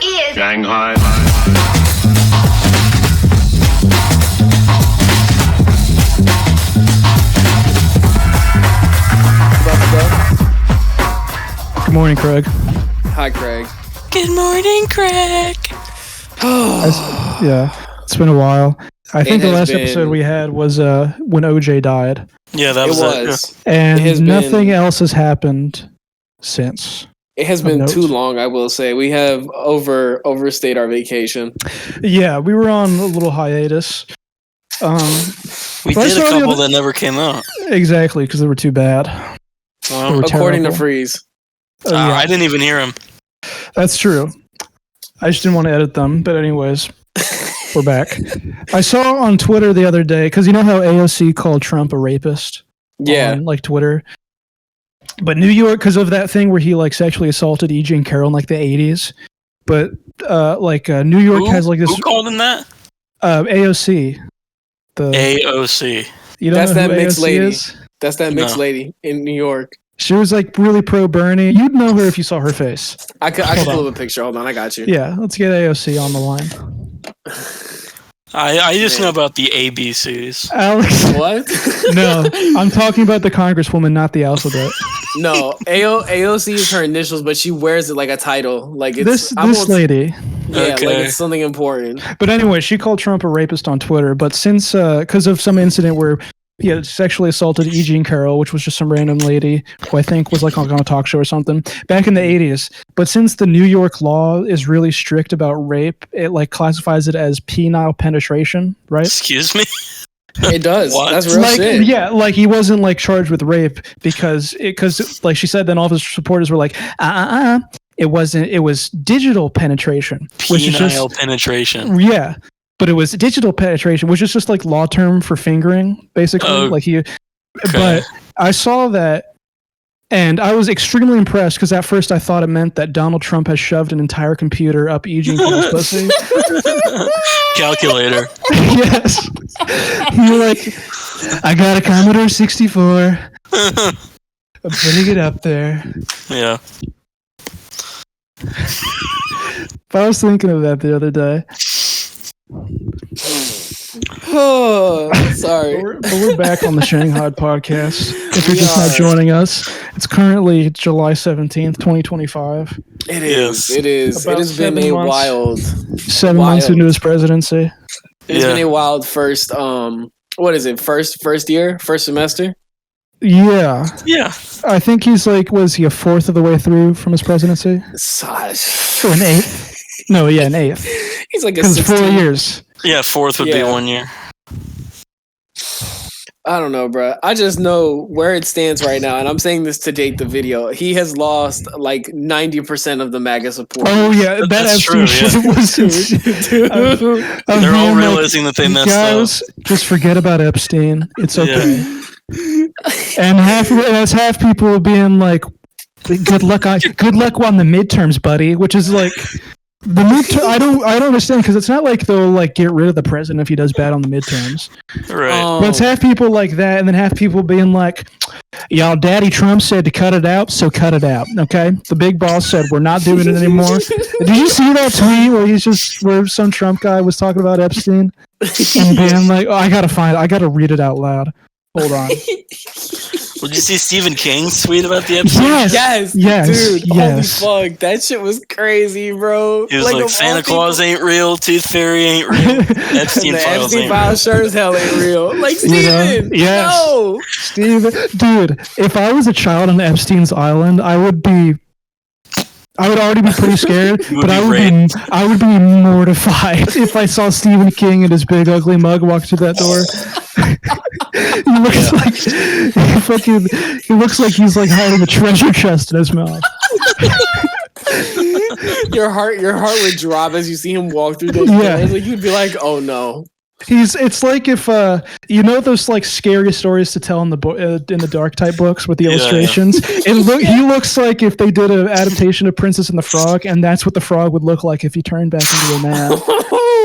is Shanghai. Good morning, Craig. Hi, Craig. Good morning, Craig. Yeah, it's been a while. I think the has last been- episode we had was when OJ died, Yeah, that It was it. was. and has nothing been- else has happened since. It has been note. too long, I will say. We have overstayed our vacation. Yeah, we were on a little hiatus. We But I did a saw the couple other- that never came out. Exactly, because they were too bad. Well, They were According to terrible. Freeze. Yeah, I didn't even hear him. that's true. I just didn't want to edit them, but anyways, we're back. I saw on Twitter the other day, because you know how AOC called Trump a rapist? Yeah. On, like, Twitter. But New York, because of that thing where he like sexually assaulted E. Jean Carroll in like the 80s. But New York has like this Who called him that? AOC. The AOC. you don't That's know who that mixed AOC lady. is? That's that mixed No. lady in New York. She was like really pro Bernie. You'd know her if you saw her face. I could Hold pull on. up a picture. Hold on, I got you. Yeah, let's get AOC on the line. I just Man. know about the ABCs. Alex. What? No, I'm talking about the congresswoman, not the alphabet. No, AOC is her initials, but she wears it like a title. Like it's This I won't- lady. Yeah, like Okay. it's something important. But anyway, she called Trump a rapist on Twitter. But since, because of some incident where he had sexually assaulted E. Jean Carroll, which was just some random lady who I think was like on a talk show or something back in the 80s. But since the New York law is really strict about rape, it like classifies it as penile penetration, right? Excuse me? It does. What? That's real Like, shit. yeah, like he wasn't like charged with rape because like she said, then all of his supporters were like, it wasn't, it was digital penetration, which is just, Penile penetration. yeah, but it was digital penetration, which is just like law term for fingering, basically. Oh, like but I saw that and I was extremely impressed because at first I thought it meant that Donald Trump has shoved an entire computer up E. Jean Carroll's pussy. Calculator. Yes. You're like, I got a Commodore 64. I'm putting it up there. Yeah. But I was thinking of that the other day. Oh, sorry. But we're back on the Shanghai podcast. If you're We just not are. joining us, it's currently July 17th, 2025. It is. Yes. It is. About It has been 7 a months. wild. 7 months Wild. into his presidency. It's Yeah. been a wild first. What is it? First year, first semester. Yeah. Yeah. I think he's like, was he a fourth of the way through from his presidency? Or an eighth? No, yeah, an eighth. He's like a Because 4 16. years. Yeah, fourth would be Yeah. 1 year. I don't know, bro. I just know where it stands right now, and I'm saying this to date the video. He has lost like 90% of the MAGA support. Oh, yeah. That That's Epstein true, shit was insane. They're all realizing that they messed up. Guys, just forget about Epstein. It's okay. And that's half people being like, good luck on the midterms, buddy, which is like the midterm. I don't understand because it's not like they'll like get rid of the president if he does bad on the midterms. Right. But it's half people like that, and then half people being like, y'all, Daddy Trump said to cut it out, so cut it out. Okay, the big boss said we're not doing it anymore. Did you see that tweet where some Trump guy was talking about Epstein and being like, oh, I gotta read it out loud. Hold on. Well, did you see Stephen King's tweet about the episode? Yes. Yes, dude. Yes. Holy fuck, that shit was crazy, bro. He was like, of all Santa people- Claus ain't real, Tooth Fairy ain't real, Epstein the files Epstein ain't files sure as hell ain't real. Like You know? Steven, Yes. no. Steve, dude, if I was a child on Epstein's island, I would already be pretty scared, You would but be I would be mortified if I saw Stephen King in his big ugly mug walk through that door. He looks like he's like hiding a treasure chest in his mouth. Your heart would drop as you see him walk through those Yeah. doors. Like you'd be like, oh no. It's like if you know those like scary stories to tell in the dark type books with the illustrations. He looks like if they did an adaptation of Princess and the Frog, and that's what the frog would look like if he turned back into a man.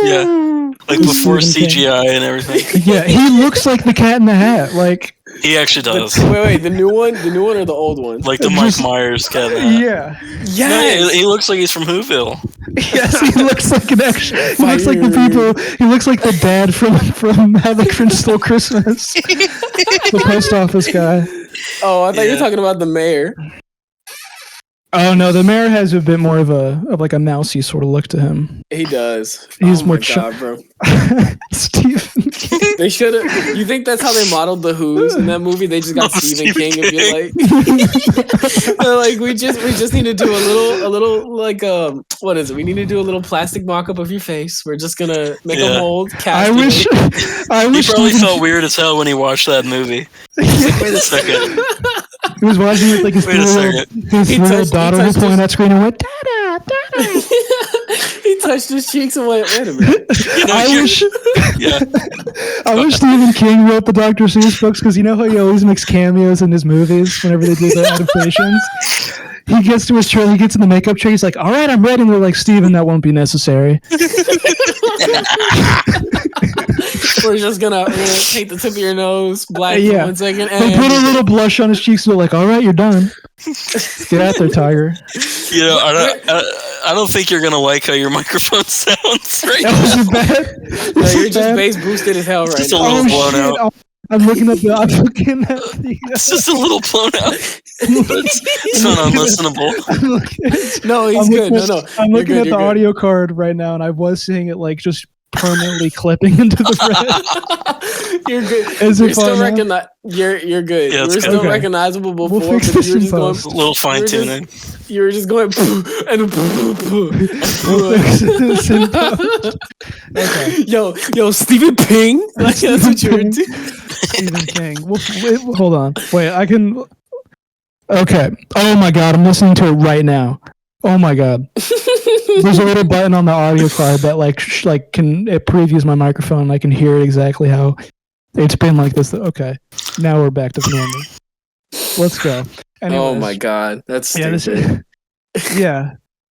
Yeah. Like before Stephen King. CGI and everything. Yeah, he looks like the Cat in the Hat. Like, He actually does. Wait, the new one or the old one? Like the Mike Myers cat. yeah, No, he looks like he's from Whoville. Yes, he looks like an actual. He looks like the people. He looks like the dad from How the Grinch Stole Christmas. The post office guy. Oh, I thought you were talking about the mayor. Oh no, the mayor has a bit more of like a mousy sort of look to him. He does. He's oh more my God, bro. Stephen King. They should have. You think that's how they modeled the Who's in that movie? They just got Stephen King and be like, they're like, we just need to do a little like what is it? We need to do a little plastic mock-up of your face. We're just gonna make a mold. I wish. He probably felt weird as hell when he watched that movie. Wait a second. He was watching it like his little daughter was pulling that screen and went, "Dada, dada." He touched his cheeks and went, "Wait a minute." I wish Stephen King wrote the Dr. Seuss books because you know how he always makes cameos in his movies whenever they do their adaptations. He gets to his chair, he gets in the makeup chair, he's like, "All right, I'm ready." And they're like, "Stephen, that won't be necessary." We're just gonna paint the tip of your nose black for 1 second. And put a little blush on his cheeks. They're like, "All right, you're done. Get out there, Tiger." You know, I don't think you're gonna like how your microphone sounds right now. That was bad. No, you're just bass boosted as hell right just now. A little blown out. I'm looking at the. It's just a little blown out. It's not unlistenable. No, he's good. No. I'm looking at the audio card right now, and I was seeing it like just permanently clipping into the red. You're good. You're still You're good. Yeah, you were still recognizable before, we'll fix but this you were just going a little fine tuning. You were just going and We'll fix this in post. Okay. Yo, Stephen King. Like, that's what you were doing. Stephen King. Hold on. Wait, I can. Okay. Oh my God, I'm listening to it right now. Oh my God. There's a little button on the audio card that it previews my microphone and I can hear it exactly how it's been like this. Okay. Now we're back to normal. Let's go. Anyways, oh my God. That's stupid.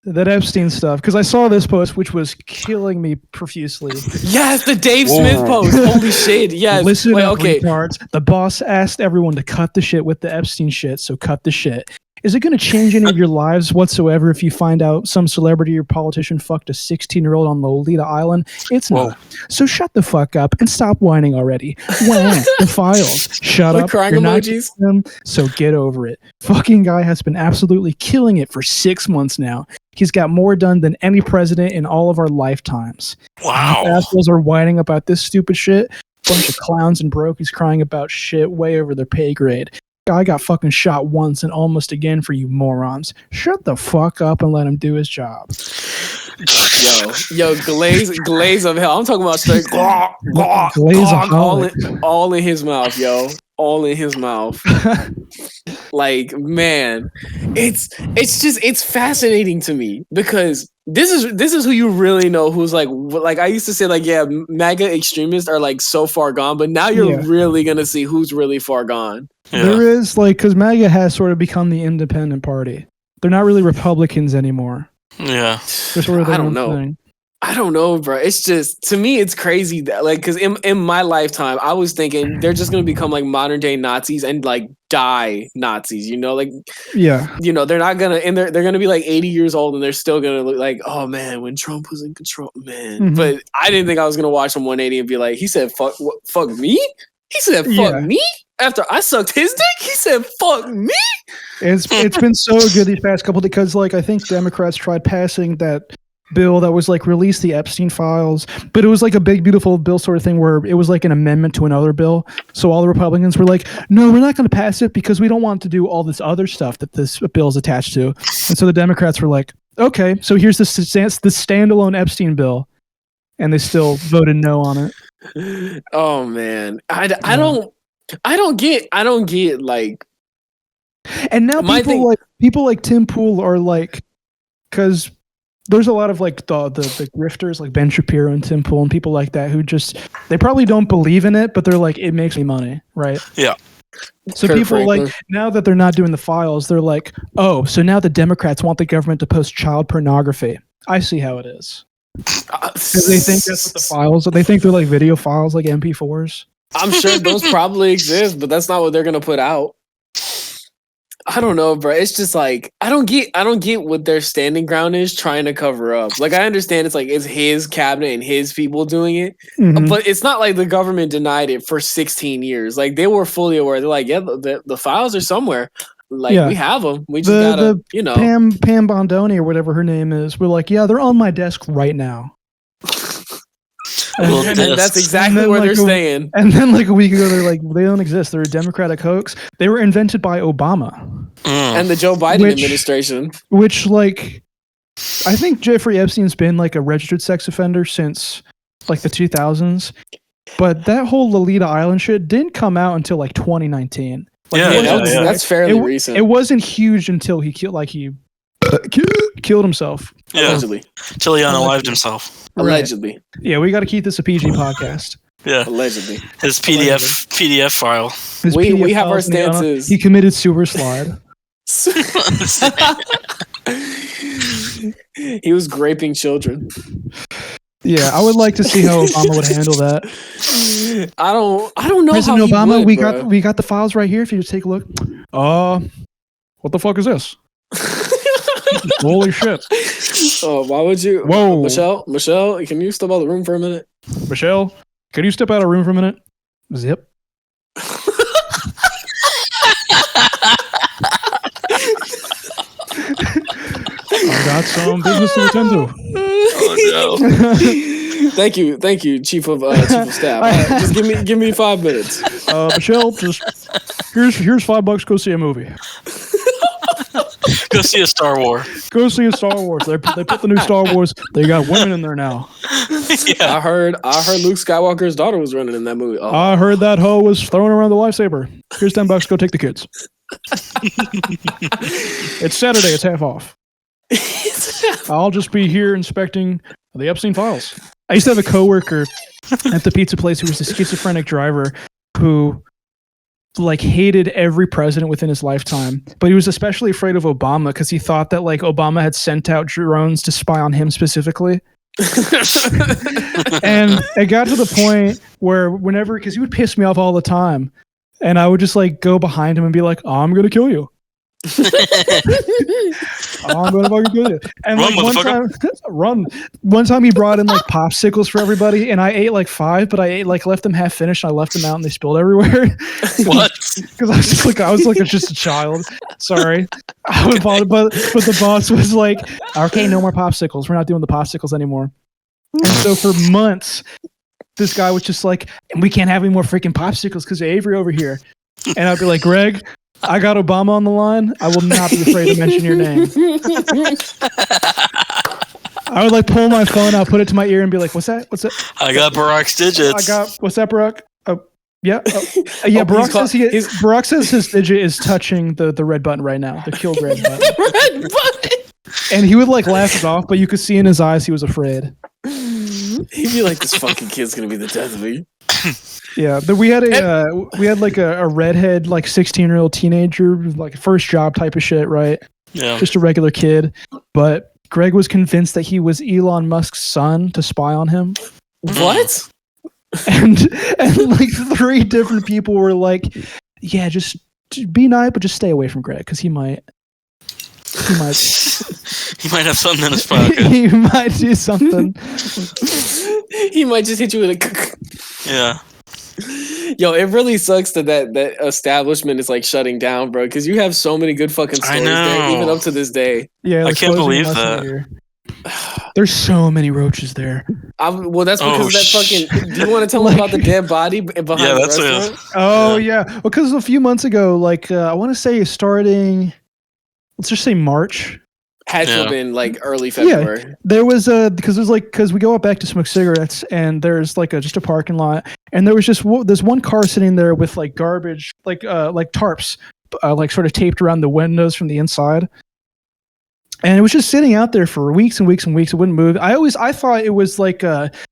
That Epstein stuff. Because I saw this post, which was killing me profusely. Yes, the Dave Smith post. Holy shit. Yes. Listen, retards. The boss asked everyone to cut the shit with the Epstein shit, so cut the shit. Is it going to change any of your lives whatsoever if you find out some celebrity or politician fucked a 16-year-old on Lolita Island? It's not. So shut the fuck up and stop whining already. The files. Shut up. Crying You're emojis. not them, so get over it. Fucking guy has been absolutely killing it for 6 months now. He's got more done than any president in all of our lifetimes. Wow. Assholes are whining about this stupid shit. Bunch of clowns and brokies crying about shit way over their pay grade. Guy got fucking shot once and almost again for you morons. Shut the fuck up and let him do his job. Yo, glaze of hell. I'm talking about straight all in his mouth, yo. All in his mouth. Like, man, it's fascinating to me because this is who you really know who's like I used to say, like, yeah, MAGA extremists are like so far gone, but now you're really gonna see who's really far gone. Yeah. There is, like, because MAGA has sort of become the independent party. They're not really Republicans anymore. Yeah. They're sort of their I don't own know. thing. I don't know, bro. It's just, to me, it's crazy that, like, because in my lifetime, I was thinking they're just gonna become like modern day Nazis and like die Nazis. You know, like, they're not gonna, and they're gonna be like 80 years old and they're still gonna look like, oh man, when Trump was in control, man. Mm-hmm. But I didn't think I was gonna watch him 180 and be like, he said, fuck me. He said, fuck me. After I sucked his dick, he said, fuck me. It's been so good these past couple because, like, I think Democrats tried passing that bill that was like release the Epstein files, but it was like a big beautiful bill sort of thing where it was like an amendment to another bill. So all the Republicans were like, no, we're not going to pass it because we don't want to do all this other stuff that this bill is attached to. And so the Democrats were like, okay, so here's the standalone Epstein bill, and they still voted no on it. Oh man, I don't get like. And now people like Tim Pool are like, because there's a lot of like the grifters like Ben Shapiro and Tim Pool and people like that who just, they probably don't believe in it, but they're like, it makes me money, right? Yeah. So people like, now that they're not doing the files, they're like, oh, so now the Democrats want the government to post child pornography. I see how it is. Because they think that's what the files are. They think they're like video files, like MP4s. I'm sure those probably exist, but that's not what they're gonna put out. I don't know, bro. It's just like I don't get what their standing ground is trying to cover up. Like I understand it's like it's his cabinet and his people doing it, Mhm. but it's not like the government denied it for 16 years. Like they were fully aware. They're like, yeah, the files are somewhere. Like Yeah. we have them. We just gotta, you know. Pam Bondoni or whatever her name is. We're like, yeah, they're on my desk right now. Well, And yes. that's exactly then, where like, they're staying. And then like a week ago, they're like, they don't exist. They're a Democratic hoax. They were invented by Obama, And the Joe Biden administration. which like, I think Jeffrey Epstein's been like a registered sex offender since like the 2000s. But that whole Lolita Island shit didn't come out until like 2019. Like, That's fairly recent. It wasn't huge until he killed himself. Yeah. Allegedly. Till he unalived himself. Allegedly. Yeah, we got to keep this a PG podcast. Yeah. Allegedly. His PDF file. His We PDF have our files and he stances. He committed sewer slide. He was graping children. Yeah, I would like to see how Obama would handle that. I don't know President how Obama, he would, we got the files right here. If you just take a look. What the fuck is this? Holy shit! Oh, why would you? Whoa. Michelle, can you step out of the room for a minute? Michelle, can you step out of the room for a minute? Zip. I got some business to attend to. Oh no. Thank you, Chief of Staff. Just give me 5 minutes. Michelle, just here's $5. Go see a movie. Go see a Star Wars. Go see a Star Wars. They put the new Star Wars. They got women in there now. Yeah. I heard Luke Skywalker's daughter was running in that movie. Oh. I heard that hoe was throwing around the lightsaber. Here's $10. Go take the kids. It's Saturday. It's half off. I'll just be here inspecting the Epstein files. I used to have a coworker at the pizza place who was a schizophrenic driver who like hated every president within his lifetime, but he was especially afraid of Obama because he thought that like Obama had sent out drones to spy on him specifically. And it got to the point where whenever, because he would piss me off all the time, and I would just like go behind him and be like, I'm gonna kill you. I'm gonna fucking kill you. And Run, like one time he brought in like popsicles for everybody, and I ate like 5, but I left them half finished. And I left them out, and they spilled everywhere. What? Because I was like just a child. Sorry, but the boss was like, okay, no more popsicles. We're not doing the popsicles anymore. And so for months, this guy was just like, we can't have any more freaking popsicles because of Avery over here. And I'd be like, Greg, I got Obama on the line. I will not be afraid to mention your name. I would like pull my phone out, put it to my ear, and be like, "What's that? What's that?" I got Barack's digits. What's that, Barack? Yeah, yeah. Barack says his digit is touching the red button right now, the kill red button. Red button. And he would like laugh it off, but you could see in his eyes he was afraid. He'd be like, "This fucking kid's gonna be the death of me." Yeah, but we had like a redhead, like 16-year-old teenager, like first job type of shit, right? Yeah. Just a regular kid. But Greg was convinced that he was Elon Musk's son to spy on him. What? And like 3 different people were like, yeah, just be nice, but just stay away from Greg because he might He might have something in his pocket. he might do something. He might just hit you with a Yeah. Yo, it really sucks that establishment is like shutting down, bro, because you have so many good fucking stories there, even up to this day. Yeah, I can't believe that. There's so many roaches there. Well, that's because of that fucking. Do you want to tell me about the dead body behind the restaurant? Oh yeah, because a few months ago, like I want to say starting, let's just say March. Had to have been like early February. Yeah, there was because we go out back to smoke cigarettes, and there's like just a parking lot, and there was just there's one car sitting there with like garbage, like tarps, like sort of taped around the windows from the inside, and it was just sitting out there for weeks and weeks and weeks. It wouldn't move. I thought it was like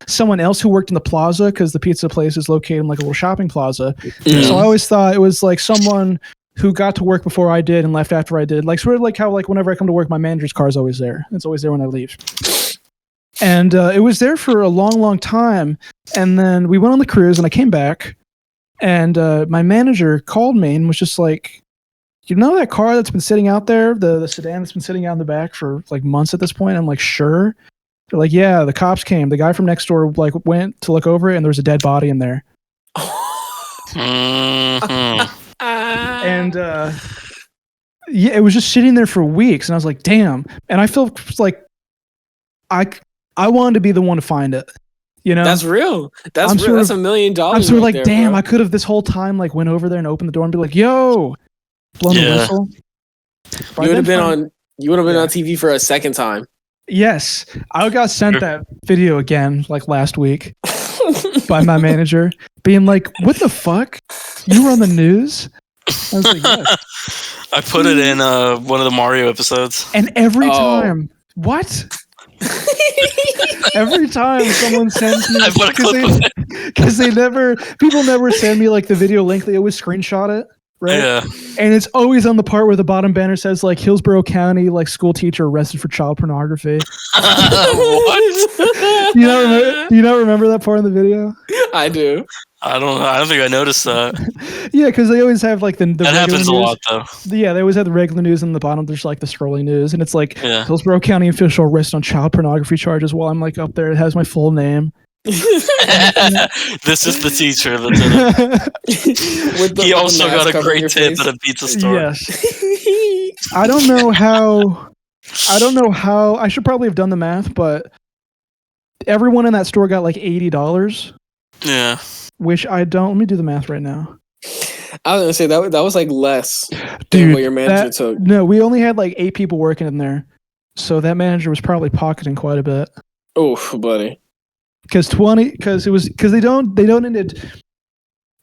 someone else who worked in the plaza because the pizza place is located in like a little shopping plaza. Yeah. So I always thought it was like someone who got to work before I did and left after I did. Like sort of like how like whenever I come to work, my manager's car is always there. It's always there when I leave. And it was there for a long, long time. And then we went on the cruise and I came back and my manager called me and was just like, you know that car that's been sitting out there, the sedan that's been sitting out in the back for like months at this point? I'm like, sure. They're like, yeah, the cops came. The guy from next door like went to look over it, and there was a dead body in there. And yeah, it was just sitting there for weeks, and I was like, damn. And I felt like I wanted to be the one to find it. You know, that's real. That's real. That's $1 million. I'm sort of like, damn, bro. I could have this whole time like went over there and opened the door and be like, yo, blown the whistle. You would have been on. You would have been on TV for a second time. Yes, I got sent that video again like last week by my manager, being like, "What the fuck? You were on the news?" I was like, yes. I put it in one of the Mario episodes, and every time, what? Every time someone sends me, because people never send me like the video link. They always screenshot it. Right? Yeah. And it's always on the part where the bottom banner says like Hillsborough County like school teacher arrested for child pornography. What? You don't remember that part in the video? I do. I don't think I noticed that. Yeah, because they always have like the that happens news. A lot though. Yeah, they always have the regular news, and in the bottom there's like the scrolling news, and it's like Hillsborough County official arrested on child pornography charges. While I'm like up there, it has my full name. This is the teacher that's in it. He also got a great tip at a pizza store. Yes. I don't know how. I should probably have done the math, but everyone in that store got like $80. Yeah. Which I don't. Let me do the math right now. I was gonna say that was like less than what your manager took. No, we only had like 8 people working in there, so that manager was probably pocketing quite a bit. Oh, buddy. Because they donated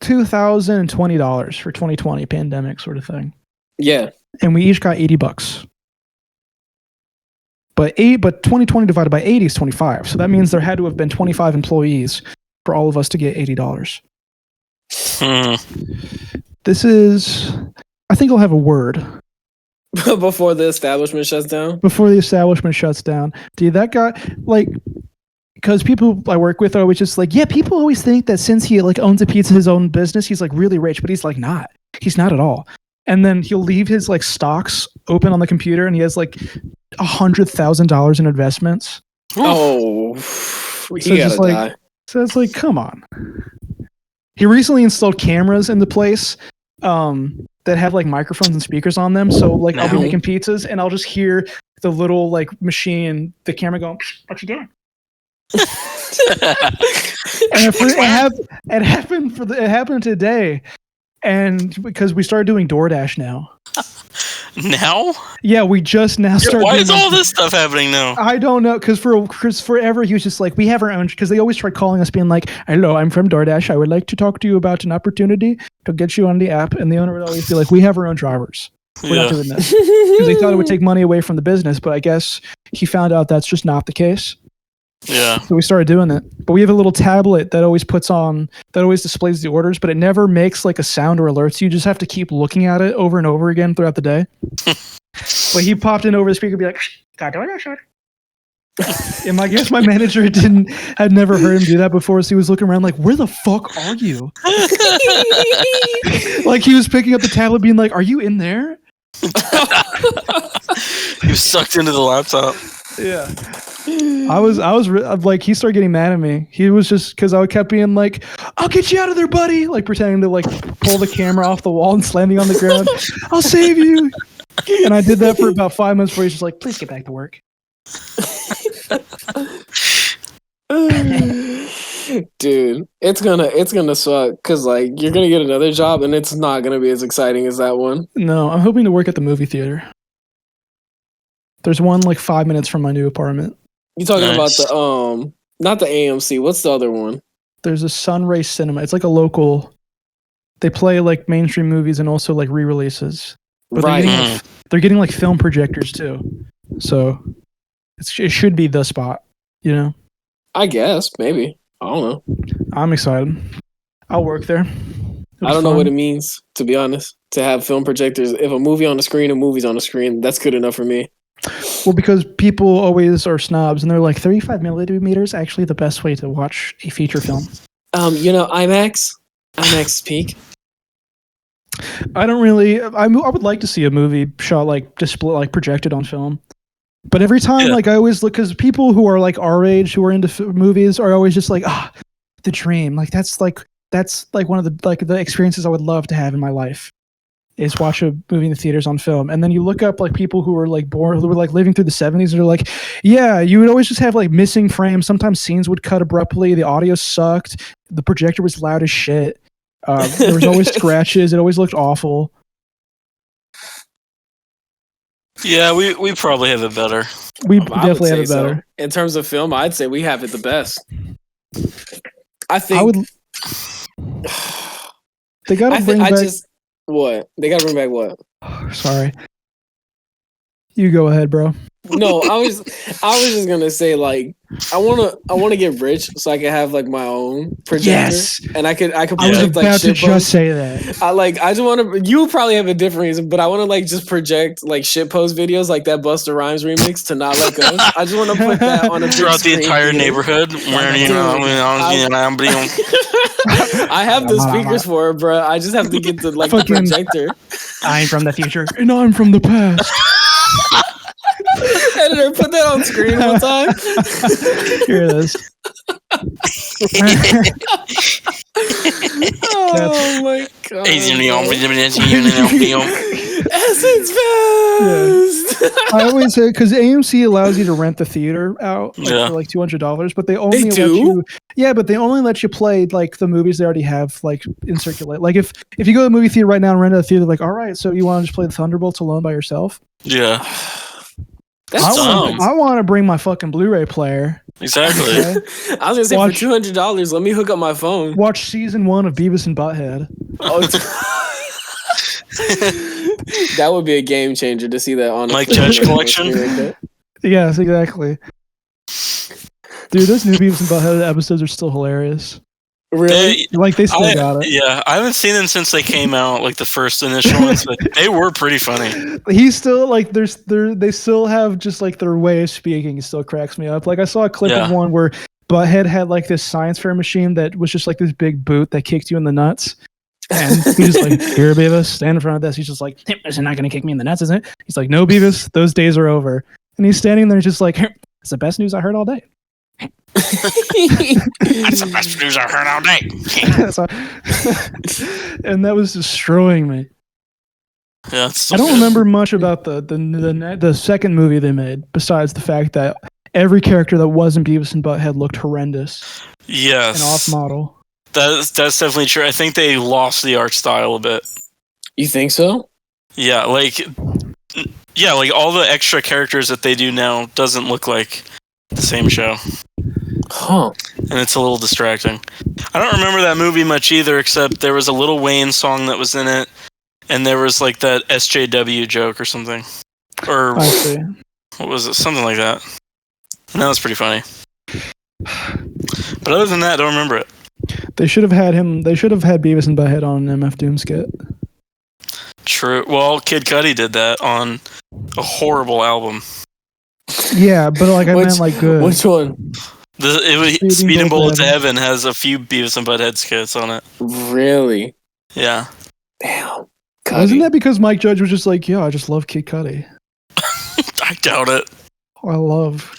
$2,020 for 2020 pandemic sort of thing. Yeah, and we each got $80. But 2020 divided by 80 is 25. So that means there had to have been 25 employees for all of us to get $80. This is, I think I'll have a word. Before the establishment shuts down? Before the establishment shuts down. Dude, that guy, like, because people I work with are always just like, yeah, people always think that since he like owns a pizza, his own business, he's like really rich, but he's like not. He's not at all. And then he'll leave his like stocks open on the computer, and he has like $100,000 in investments. Oh, he gotta die. So it's like, come on. He recently installed cameras in the place that have like microphones and speakers on them. So like I'll be making pizzas, and I'll just hear the little like machine, the camera going, "What you doing?" And it happened today, and because we started doing DoorDash now. Now? Yeah, we just now started. Why is all this stuff happening now? I don't know, because forever he was just like, we have our own, because they always tried calling us being like, hello, I'm from DoorDash. I would like to talk to you about an opportunity to get you on the app. And the owner would always be like, we have our own drivers. We're not doing this. Because they thought it would take money away from the business, but I guess he found out that's just not the case. Yeah. So we started doing it. But we have a little tablet that always displays the orders, but it never makes like a sound or alerts. You just have to keep looking at it over and over again throughout the day. But he popped in over the speaker and be like, got DoorDash order. And I guess my manager had never heard him do that before, so he was looking around like, where the fuck are you? Like he was picking up the tablet being like, are you in there? He was sucked into the laptop. Yeah. I was like, he started getting mad at me. He was just, because I kept being like, I'll get you out of there, buddy. Like pretending to like pull the camera off the wall and slamming on the ground. I'll save you. And I did that for about 5 months before he's just like, please get back to work. Dude, it's gonna suck because like you're gonna get another job and it's not gonna be as exciting as that one. No, I'm hoping to work at the movie theater. There's one like 5 minutes from my new apartment. You talking about the not the AMC? What's the other one? There's a Sunray Cinema. It's like a local. They play like mainstream movies and also like re-releases. But right. They're getting like film projectors too. So it should be the spot, you know? I guess, maybe. I don't know. I'm excited. I'll work there. I don't know what it means, to be honest, to have film projectors. If a movie on the screen, a movie's on the screen, that's good enough for me. Well, because people always are snobs and they're like 35 millimeters actually the best way to watch a feature film. IMAX peak. I don't really. I would like to see a movie shot like display, like projected on film. But every time, like I always look, because people who are like our age who are into movies are always just like, the dream. Like that's like one of the experiences I would love to have in my life is watch a movie in the theaters on film. And then you look up like people who were like born, who were like living through the 70s, and they're like, yeah, you would always just have like missing frames. Sometimes scenes would cut abruptly. The audio sucked. The projector was loud as shit. There was always scratches. It always looked awful. Yeah, we probably have it better. We definitely have it better. So. In terms of film, I'd say we have it the best. I think. They gotta bring back. What? They gotta bring back what? Sorry. You go ahead, bro. No, I was just gonna say like I wanna get rich so I can have like my own projector. Yes. And I could project I was about like to just say that. I just wanna, you probably have a different reason, but I wanna like just project like shitpost videos like that Busta Rhymes remix to Not Like Us. I just wanna put that on a throughout the entire neighborhood. I have the speakers for it, bro. I just have to get the like the projector. I'm from the future and I'm from the past. Editor, put that on screen one time. Here it is. Oh my god. Essence Fest. I always say, because AMC allows you to rent the theater out for like $200, but they only let you. Yeah, but they only let you play like the movies they already have like in circulate. Like if you go to the movie theater right now and rent a theater, like, all right, so you want to just play the Thunderbolts alone by yourself? Yeah. I want to bring my fucking Blu-ray player. Exactly. Okay? I was gonna say for $200, let me hook up my phone. Watch season 1 of Beavis and Butthead. Oh, that would be a game changer to see that on Mike Judge collection. Yes, exactly. Dude, those new Beavis and Butthead episodes are still hilarious. Really? They still got it. Yeah, I haven't seen them since they came out, like the first initial ones, but they were pretty funny. He's still like, they still have just like their way of speaking. It still cracks me up. Like I saw a clip of one where Butthead had like this science fair machine that was just like this big boot that kicked you in the nuts. And he's just like, here, Beavis, stand in front of this. He's just like, it's not going to kick me in the nuts, is it? He's like, no, Beavis, those days are over. And he's standing there just like, it's the best news I heard all day. That's the best news I've heard all day. And that was destroying me. Yeah, I don't remember much about the second movie they made, besides the fact that every character that wasn't Beavis and Butthead looked horrendous. Yes. And off model. That's definitely true. I think they lost the art style a bit. You think so? Yeah, like all the extra characters that they do now doesn't look like the same show. Huh. And it's a little distracting. I don't remember that movie much either, except there was a Lil Wayne song that was in it, and there was like that SJW joke or something. Or what was it? Something like that. And that was pretty funny. But other than that, I don't remember it. They should have had Beavis and Butthead on an MF Doom skit. True. Well, Kid Cudi did that on a horrible album. Yeah, but like I meant like good. Which one? Speeding Bullet to Heaven has a few Beavis and Butthead skits on it. Really? Yeah. Damn. Cudi. Wasn't that because Mike Judge was just like, yeah, I just love Kid Cudi? I doubt it. I love.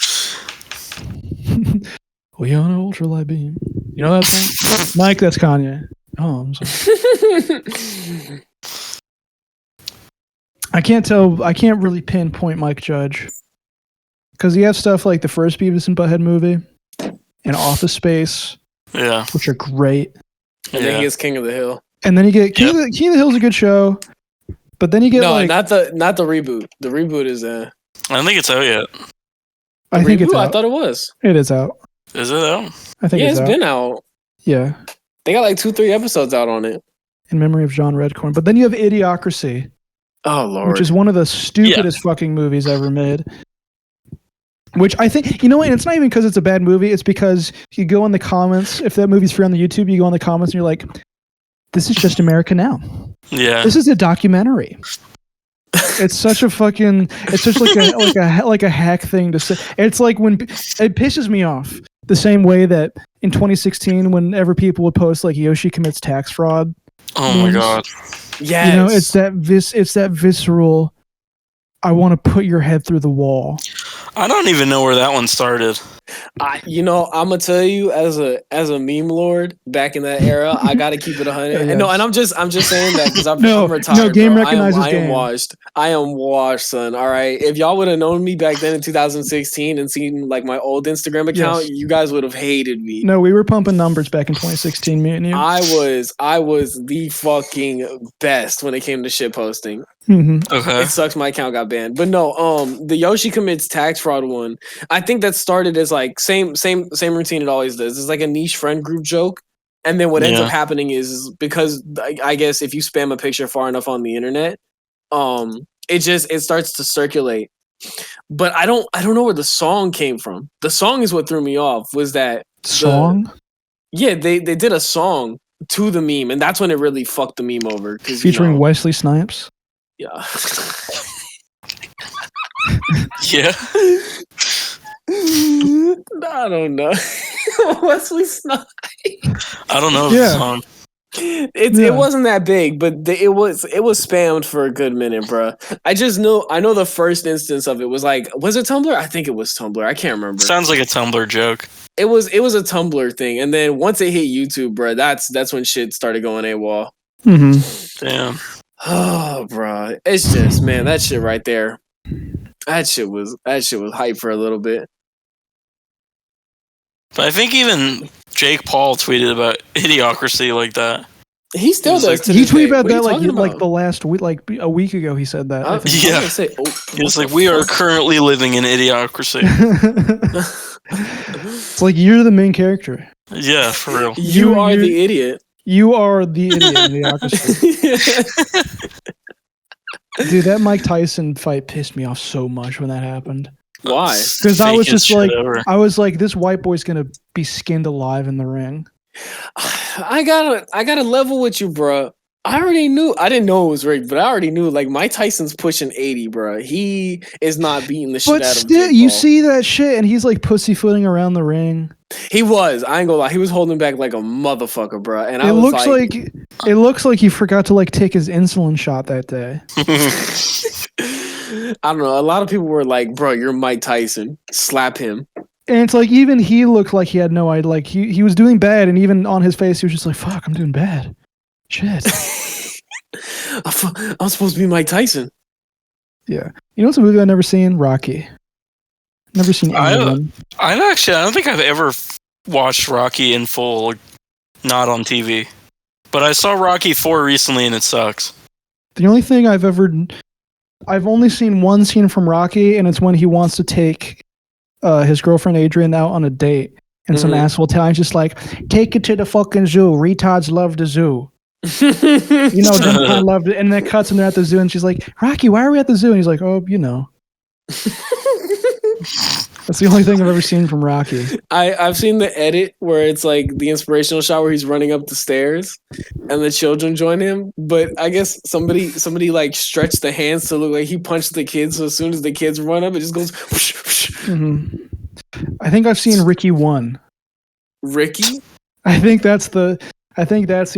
We on an ultralight beam. You know that song? Mike, that's Kanye. Oh, I'm sorry. I can't really pinpoint Mike Judge. Because he has stuff like the first Beavis and Butthead movie and Office Space. Yeah. Which are great. And then he gets King of the Hill. And then you get King of the Hill's a good show. But then you get not the reboot. The reboot is I don't think it's out yet. I think it's out. I thought it was. It is out. Is it out? I think it's been out. Yeah. They got like 2-3 episodes out on it. In memory of John Redcorn. But then you have Idiocracy. Oh Lord. Which is one of the stupidest fucking movies ever made. Which I think, and it's not even because it's a bad movie. It's because you go in the comments. If that movie's free on the YouTube, you go in the comments and you're like, this is just America Now. Yeah. This is a documentary. It's such a fucking, it's such like a hack thing to say. It's like when it pisses me off the same way that in 2016, whenever people would post like Yoshi commits tax fraud Oh my god. Yes. You know, it's that visceral. I want to put your head through the wall. I don't even know where that one started. I'm gonna tell you, as a meme lord back in that era, I gotta keep it 100. Yes. And no, and I'm just saying that because I'm retired. No, game bro. recognizes I am game. washed. I am washed, son. All right. If y'all would have known me back then in 2016 and seen like my old Instagram account, you guys would have hated me. No, we were pumping numbers back in 2016, me and you. I was the fucking best when it came to shit posting. Mm-hmm. Okay. It sucks my account got banned. But no, the Yoshi commits tax fraud one, I think that started as like same routine it always does. It's like a niche friend group joke. And then what ends up happening is because I guess if you spam a picture far enough on the internet, it starts to circulate. But I don't know where the song came from. The song is what threw me off, was that song? Yeah, they did a song to the meme, and that's when it really fucked the meme over. Featuring Wesley Snipes? Yeah. Yeah. I don't know. Wesley Snipes. I don't know the song. It wasn't that big, but it was spammed for a good minute, bro. I know the first instance of it was like, was it Tumblr? I think it was Tumblr. I can't remember. Sounds like a Tumblr joke. It was a Tumblr thing, and then once it hit YouTube, bro, that's when shit started going AWOL. Mm-hmm. Damn. Oh, bro, it's just, man, that shit right there. That shit was hype for a little bit. But I think even Jake Paul tweeted about Idiocracy like that. He still does. Like, he tweeted about that like the last week, like a week ago. He said that. He was like, "We are currently living in Idiocracy." It's like you're the main character. Yeah, for real. You are the idiot. You are the idiot in Idiocracy. Dude, that Mike Tyson fight pissed me off so much when that happened. Why? Because I was just like, this white boy's gonna be skinned alive in the ring. I gotta level with you, bro. I didn't know it was rigged, but I already knew, like, Mike Tyson's pushing 80, bro. He is not beating the shit out of him. But still, you see that shit, and he's like pussyfooting around the ring. He was. I ain't gonna lie. He was holding back like a motherfucker, bro. And it looks like he forgot to like take his insulin shot that day. I don't know. A lot of people were like, "Bro, you're Mike Tyson. Slap him." And it's like even he looked like he had no idea. Like he was doing bad, and even on his face, he was just like, "Fuck, I'm doing bad." Shit. I'm supposed to be Mike Tyson. Yeah. You know what's a movie I've never seen? Rocky. Never seen any of them. I don't think I've ever watched Rocky in full, not on TV. But I saw Rocky 4 recently, and it sucks. The only thing I've only seen one scene from Rocky, and it's when he wants to take his girlfriend Adrian out on a date, and some asshole Italian's just like, "Take it to the fucking zoo. Retards love the zoo." You know, I loved it. And then it cuts and they're at the zoo, and she's like, "Rocky, why are we at the zoo?" And he's like, "Oh, you know." That's the only thing I've ever seen from Rocky. I've seen the edit where it's like the inspirational shot where he's running up the stairs and the children join him. But I guess somebody like stretched the hands to look like he punched the kids. So as soon as the kids run up, it just goes. Whoosh, whoosh. Mm-hmm. I think I've seen Ricky 1. Ricky? I think that's the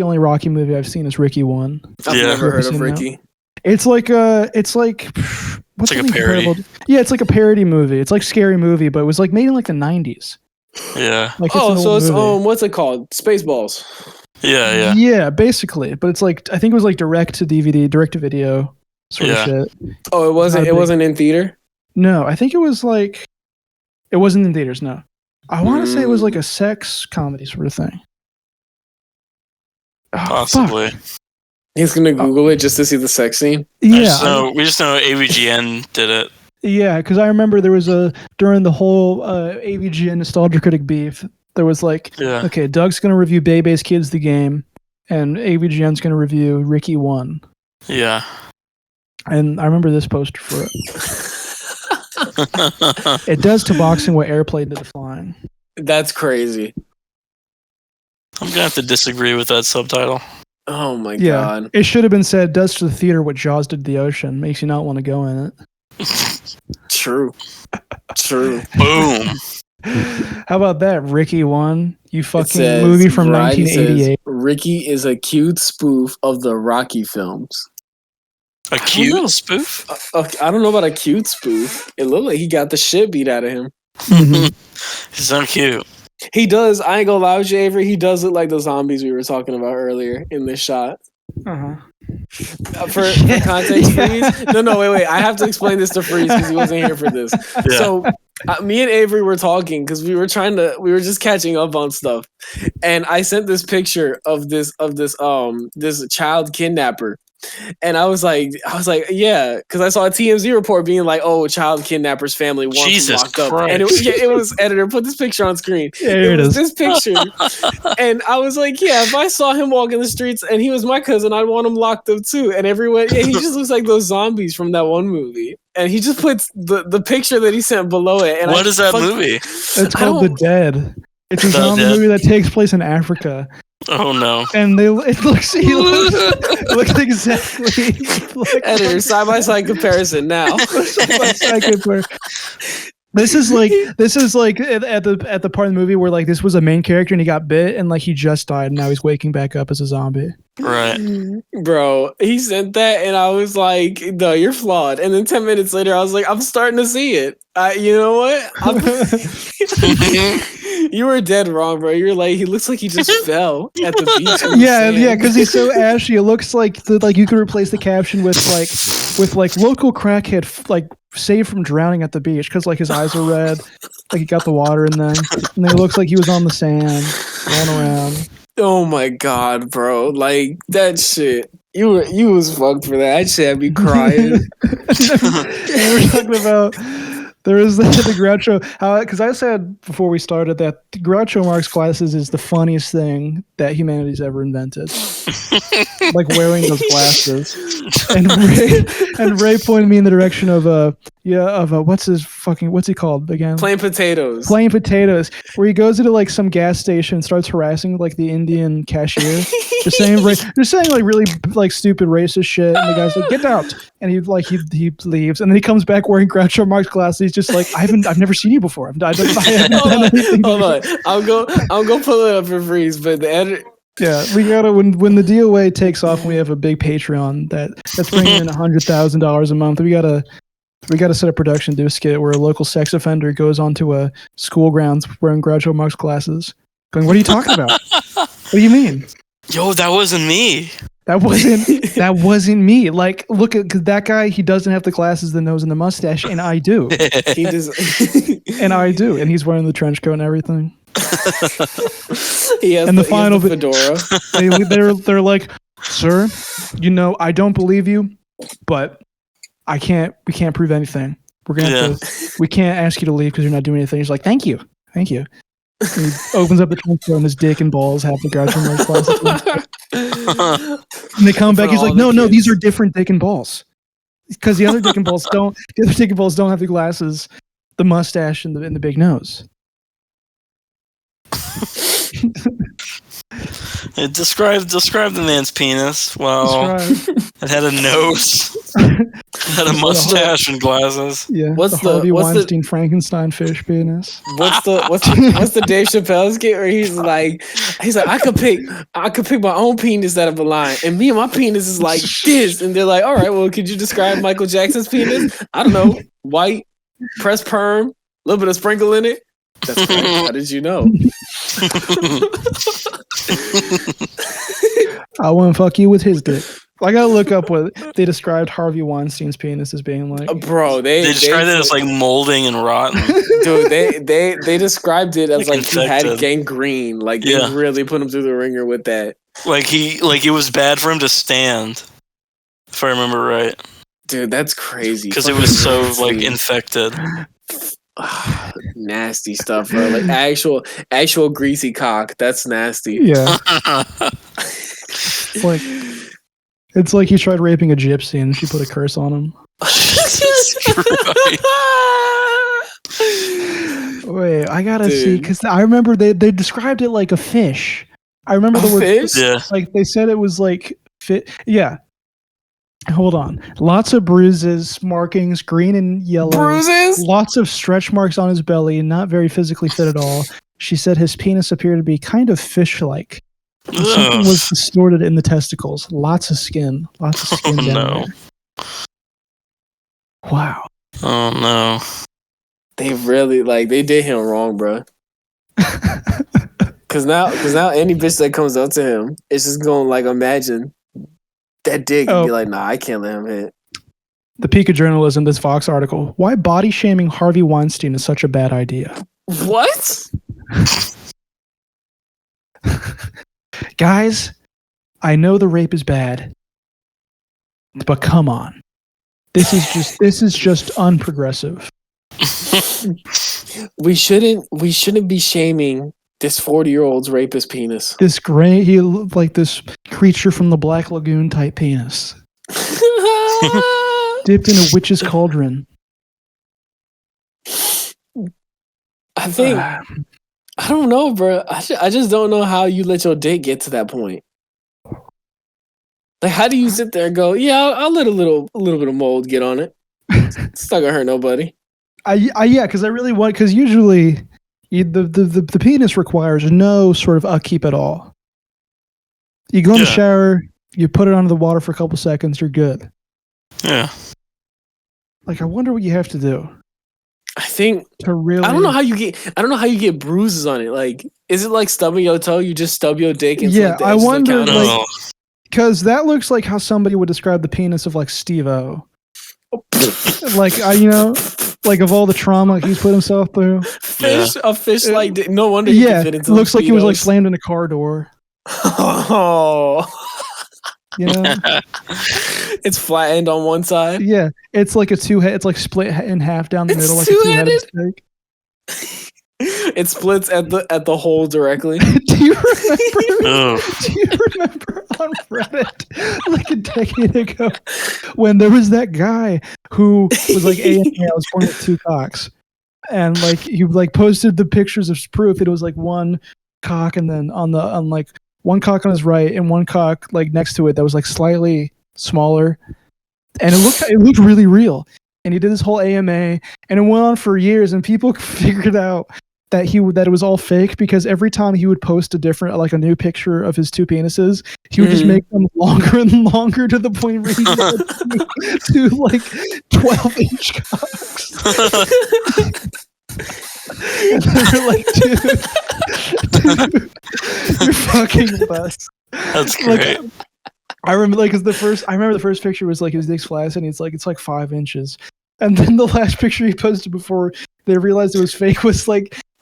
only Rocky movie I've seen is Ricky 1. I've never heard of Ricky. It's like a parody. Yeah, it's like a parody movie. It's like Scary Movie, but it was like made in like the 90s. Yeah. Like it's what's it called? Spaceballs. Yeah. Yeah, basically. But it's like I think it was like direct to DVD, direct to video sort of shit. Oh, it wasn't in theater? No, I think it was like it wasn't in theaters, no. I want to say it was like a sex comedy sort of thing. Possibly. He's gonna Google it just to see the sex scene. Yeah, we just know AVGN did it. Yeah, because I remember there was during the whole AVGN Nostalgia Critic beef, there was like, okay, Doug's gonna review Bebe's Kids the game, and AVGN's gonna review Ricky 1. Yeah, and I remember this poster for it. It does to boxing what airplane did to flying. That's crazy. I'm gonna have to disagree with that subtitle. Oh my god! It should have been said, "Does to the theater what Jaws did to the ocean." Makes you not want to go in it. True. Boom. How about that, Ricky One? You fucking says, movie from Variety 1988. says, Ricky is a cute spoof of the Rocky films. A cute spoof? I don't know about a cute spoof. It looked like he got the shit beat out of him. He's so cute. He does. I ain't gonna lie with you, Avery. He does look like the zombies we were talking about earlier in this shot. For context, Freeze. No, wait. I have to explain this to Freeze because he wasn't here for this. Yeah. So, me and Avery were talking because we were just catching up on stuff, and I sent this picture of this child kidnapper. And I was like, yeah, because I saw a TMZ report being like, oh, child kidnapper's family wants him locked up. And it was editor, put this picture on screen. It was this picture. And I was like, yeah, if I saw him walking the streets and he was my cousin, I'd want him locked up too. And everyone, yeah, he just looks like those zombies from that one movie. And he just puts the picture that he sent below it. And what is that movie? It's called The Dead. It's a zombie movie that takes place in Africa. Oh no! And he looks exactly like editor side by side comparison now. This is like at the part of the movie where like this was a main character and he got bit and like he just died and now he's waking back up as a zombie. Right, bro. He sent that and I was like, "No, you're flawed." And then 10 minutes later, I was like, "I'm starting to see it." You know what? You were dead wrong, bro. You're like, he looks like he just fell at the beach. Yeah, because he's so ashy. It looks like you could replace the caption with local crackhead like saved from drowning at the beach because like his eyes are red, like he got the water in them, and then it looks like he was on the sand rolling around. Oh my god, bro! Like that shit. You was fucked for that. That shit had me crying. We were talking about. There is the Groucho, because I said before we started that Groucho Marx glasses is the funniest thing that humanity's ever invented. Like wearing those glasses. And Ray pointed me in the direction of what's he called again? Plain Potatoes. Plain Potatoes, where he goes into like some gas station and starts harassing like the Indian cashier. Just saying like really like stupid racist shit, and the guy's like, "Get out!" And he leaves, and then he comes back wearing Groucho Marx glasses. He's just like, I've never seen you before. I haven't done anything. Hold on, I'm gonna pull it up for Freeze, but the editor. Yeah, we gotta when the DOA takes off, and we have a big Patreon that's bringing in $100,000 a month. We gotta set up production, do a skit where a local sex offender goes onto a school grounds wearing Groucho Marx glasses, going, "What are you talking about? What do you mean?" Yo, that wasn't me. That wasn't me. Like, look at because that guy, he doesn't have the glasses, the nose, and the mustache, and I do. He does, and I do, and he's wearing the trench coat and everything. He has the final fedora. They're like, "Sir, I don't believe you, but we can't prove anything. We're gonna we can't ask you to leave because you're not doing anything." He's like, "Thank you." And he opens up the trench coat and his dick and balls have the Groucho Marx glasses. And they come back. He's like, "No, these are different dick and balls because the other dick and balls don't. The other dick and balls don't have the glasses, the mustache, and the big nose." Describe the man's penis. Well, it had a nose, had a mustache and glasses. Yeah, what's the Harvey Weinstein Frankenstein fish penis? What's the Dave Chappelle skit where he's like I could pick my own penis out of a line, and me and my penis is like this, and they're like, all right, well, could you describe Michael Jackson's penis? I don't know, white, pressed perm, a little bit of sprinkle in it. That's correct. How did you know? I want to fuck you with his dick. I gotta look up what they described Harvey Weinstein's penis as being like. Bro, they described it as like molding and rotten. Dude, they described it as like infected. He had gangrene. Like they really put him through the ringer with that. Like it was bad for him to stand, if I remember right. Dude, that's crazy. Because it was so like infected. Nasty stuff, bro. Like actual greasy cock. That's nasty. Yeah. It's like he tried raping a gypsy and she put a curse on him. Wait, I gotta see because I remember they described it like a fish. I remember the word fish. Yeah. Like they said it was like fit. Yeah. Hold on. Lots of bruises, markings, green and yellow. Bruises? Lots of stretch marks on his belly, not very physically fit at all. She said his penis appeared to be kind of fish-like. And something was distorted in the testicles. Lots of skin. Lots of skin down there. Wow. Oh no. They really they did him wrong, bro. Cause now any bitch that comes up to him is just gonna imagine that dick and be like, nah, I can't let him hit. The peak of journalism, this Vox article. Why body shaming Harvey Weinstein is such a bad idea. What? Guys, I know the rape is bad, but come on. This is just unprogressive. We shouldn't be shaming this 40-year-old's rapist penis. He looked like this creature from the Black Lagoon type penis. Dipped in a witch's cauldron. I think I don't know, bro. I just don't know how you let your dick get to that point. How do you sit there and go, yeah, I'll let a little bit of mold get on it. It's not gonna hurt nobody. Yeah, because I really want, because usually the penis requires no sort of upkeep at all. You go in the shower, you put it under the water for a couple seconds, you're good. Yeah. I wonder what you have to do. I think to really. I don't know how you get bruises on it. Is it like stubbing your toe? You just stub your dick and I wonder because that looks like how somebody would describe the penis of Steve-O. Of all the trauma he's put himself through. A fish no wonder he can fit into. It looks like he was slammed in a car door. Oh. It's flattened on one side. Yeah, it's like a two-head. It's split in half down the middle, like a two-headed steak. It splits at the hole directly. Do you remember on Reddit a decade ago when there was that guy who was AMA, I was born with two cocks, and he posted the pictures of proof that it was one cock, and then on one cock on his right and one cock next to it that was slightly smaller, and it looked really real. And he did this whole AMA, and it went on for years, and people figured out that it was all fake because every time he would post a new picture of his two penises, he would just make them longer and longer to the point where he got to 12-inch cocks. And they were dude, you're fucking bust. That's great. I remember the first picture was his dick's flaccid, and it's 5 inches. And then the last picture he posted before they realized it was fake was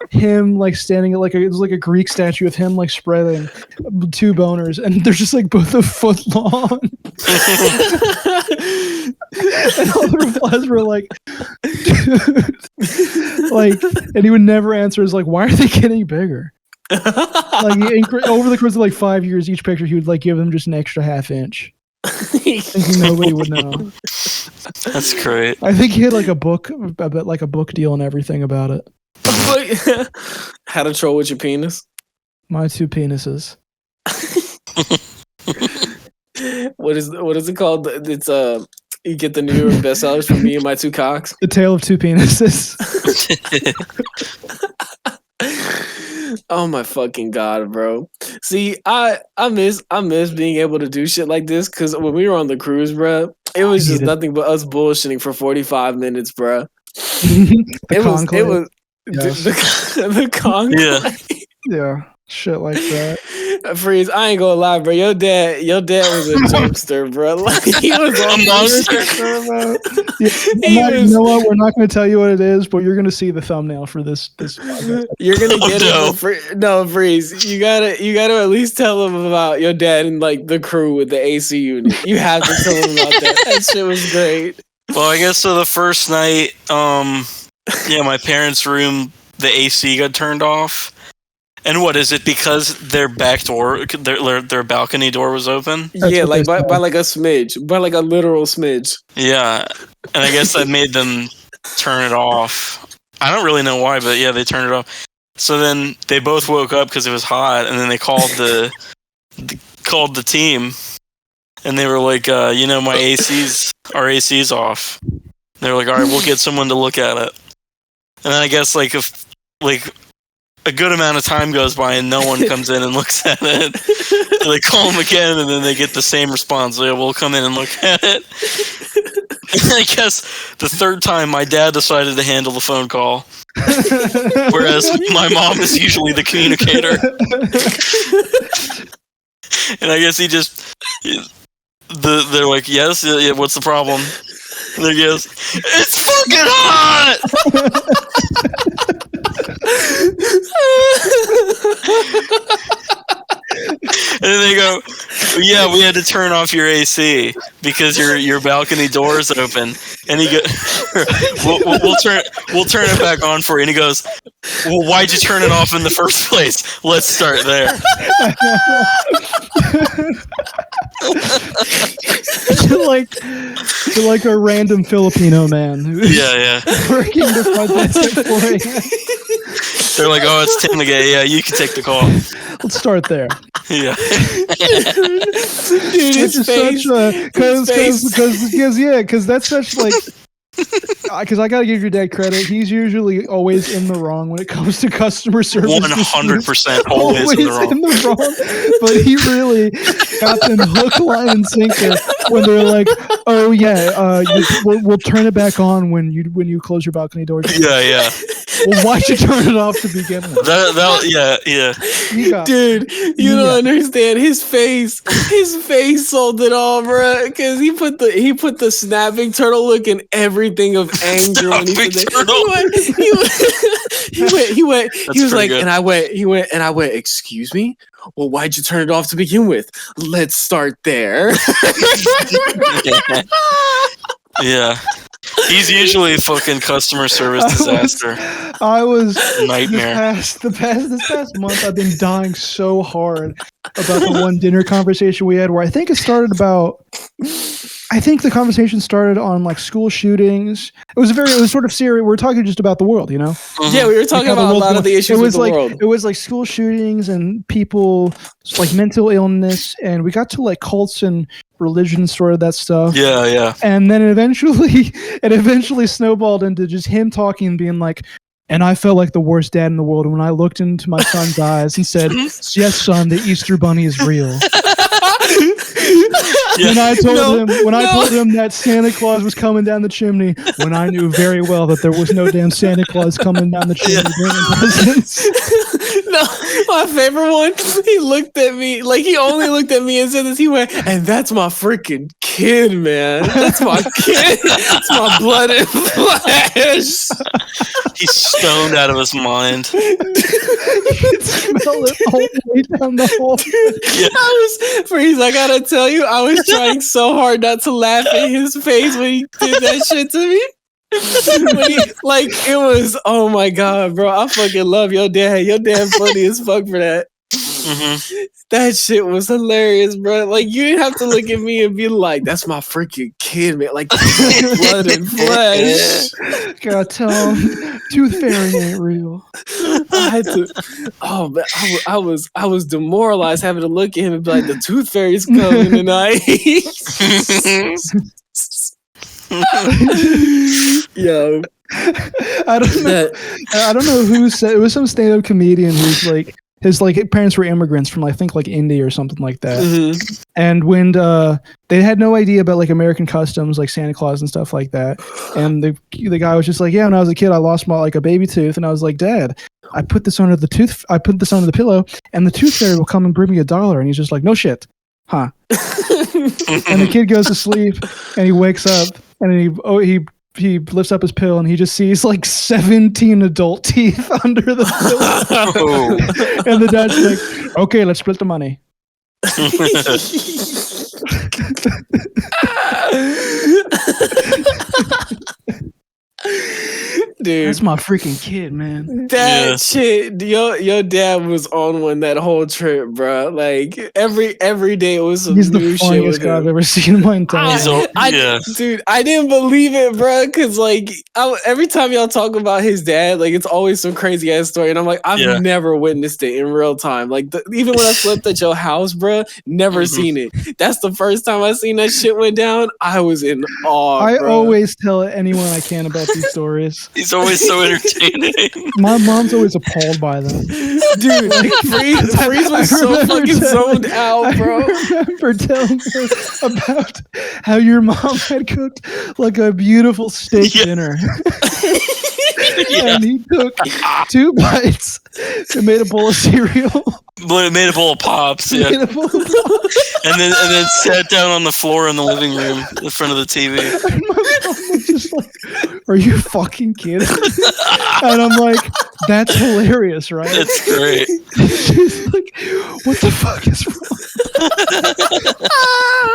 him standing at it was a Greek statue of him spreading two boners, and they're just both a foot long. And all the replies were dude, and he would never answer is why are they getting bigger? Over the course of 5 years, each picture he would give them just an extra half inch. Thinking nobody would know. That's great. I think he had a book deal and everything about it. How to troll with your penis? My two penises. What is it called? It's you get the New York bestsellers from Me and My Two Cocks. The Tale of Two Penises. Oh my fucking god, bro! See, I miss being able to do shit like this because when we were on the cruise, bro, it was just nothing but us bullshitting for 45 minutes, bro. It was the conclave. Yeah, shit like that. Freeze, I ain't gonna lie, bro. Your dad was a jokester, bro. He was on You know what? We're not going to tell you what it is, but you're going to see the thumbnail for this. You're gonna get it. No, Freeze. You gotta at least tell him about your dad and the crew with the AC unit. You have to tell him about that. That shit was great. Well, I guess so. The first night, my parents' room, the AC got turned off. And what is it? Because their back door, their balcony door was open? That's by a smidge, by a literal smidge. Yeah, and I guess that made them turn it off. I don't really know why, but yeah, they turned it off. So then they both woke up because it was hot, and then they called the team, and they were like, my our AC's off. They were like, all right, we'll get someone to look at it. And then I guess if a good amount of time goes by and no one comes in and looks at it, so they call them again, and then they get the same response. Yeah, we'll come in and look at it. And I guess the third time, my dad decided to handle the phone call, whereas my mom is usually the communicator. And I guess they're like, yes, yeah, what's the problem? And they goes, it's fucking hot! And then they go, yeah, we had to turn off your AC because your balcony door is open. And he goes, we'll turn it back on for you. And he goes, well, why'd you turn it off in the first place? Let's start there. to like a random Filipino man who's working the front desk at 4 a.m. They're like, oh, it's Tim again. Yeah, you can take the call. Let's start there. Yeah. Dude, his face. Because that's such like. Because I gotta give your dad credit. He's usually always in the wrong when it comes to customer service. 100% always in the wrong. But he really got them hook, line, and sinker when they're like, "Oh yeah, we'll turn it back on when you close your balcony door." Yeah. Well, why'd you turn it off to begin with? Yeah. Dude, you don't understand. His face sold it all, bro. Because he put the snapping turtle look in everything of anger when he said that. He went. He was like, good. And I went. Excuse me. Well, why'd you turn it off to begin with? Let's start there. Yeah. He's usually a fucking customer service disaster. I was nightmare. This past month, I've been dying so hard about the one dinner conversation we had, where I think the conversation started on like school shootings. It was sort of serious. We were talking just about the world, you know? Yeah, we were talking about a lot of the issues with the world. It was like school shootings and people like mental illness, and we got to like cults and religion, sort of that stuff. Yeah. And then it eventually snowballed into just him talking and being like, and I felt like the worst dad in the world. And when I looked into my son's eyes, he said, yes, son, the Easter Bunny is real. When I told him that Santa Claus was coming down the chimney, when I knew very well that there was no damn Santa Claus coming down the chimney bringing presents. No, my favorite one, he looked at me, like he only looked at me and said this, he went, and that's my freaking kid, man. That's my kid. It's my blood and flesh. He's stoned out of his mind. You could smell it all the way down the hall. I gotta tell you, I was trying so hard not to laugh at his face when he did that shit to me. It was, oh my god, bro, I fucking love your dad. Your dad funny as fuck for that. Mm-hmm. That shit was hilarious, bro. Like, you didn't have to look at me and be like, that's my freaking kid, man. Like, blood and flesh. Gotta tell him, tooth fairy ain't real. I had to. Oh, but I was demoralized having to look at him and be like, the tooth fairy's coming tonight. Yo, I don't know who said it. Was some stand-up comedian who's like, his like parents were immigrants from I think like India or something like that. Mm-hmm. And when they had no idea about like American customs, like Santa Claus and stuff like that. And the guy was just like, yeah, when I was a kid, I lost my like a baby tooth, and I was like, Dad, I put this under the pillow, and the tooth fairy will come and bring me $1. And he's just like, no shit, huh? And the kid goes to sleep, and he wakes up, and he lifts up his pill, and he just sees like 17 adult teeth under the pillow. And the dad's like, okay, let's split the money. Dude, That's my freaking kid, man. that shit. Your dad was on one that whole trip, bro. Like every day it was some He's the new shit funniest with guy I've him. ever seen in my entire life. Dude, I didn't believe it, bro. Cause like every time y'all talk about his dad, like it's always some crazy ass story, and I'm like, I've never witnessed it in real time. Like even when I slept at your house, bro, never seen it. That's the first time I seen that shit went down. I was in awe. I bro. always tell anyone I can about these stories. He's always so entertaining. My mom's always appalled by them. Dude, like, Freeze was so fucking zoned out, bro. I remember telling her about how your mom had cooked like a beautiful steak dinner. And he took 2 bites and made a bowl of cereal. Made a bowl of pops, yeah. And then sat down on the floor in the living room in front of the TV. And my mom was just like, "Are you fucking kidding?" And I'm like, "That's hilarious, right?" That's great. She's like, "What the fuck is wrong?"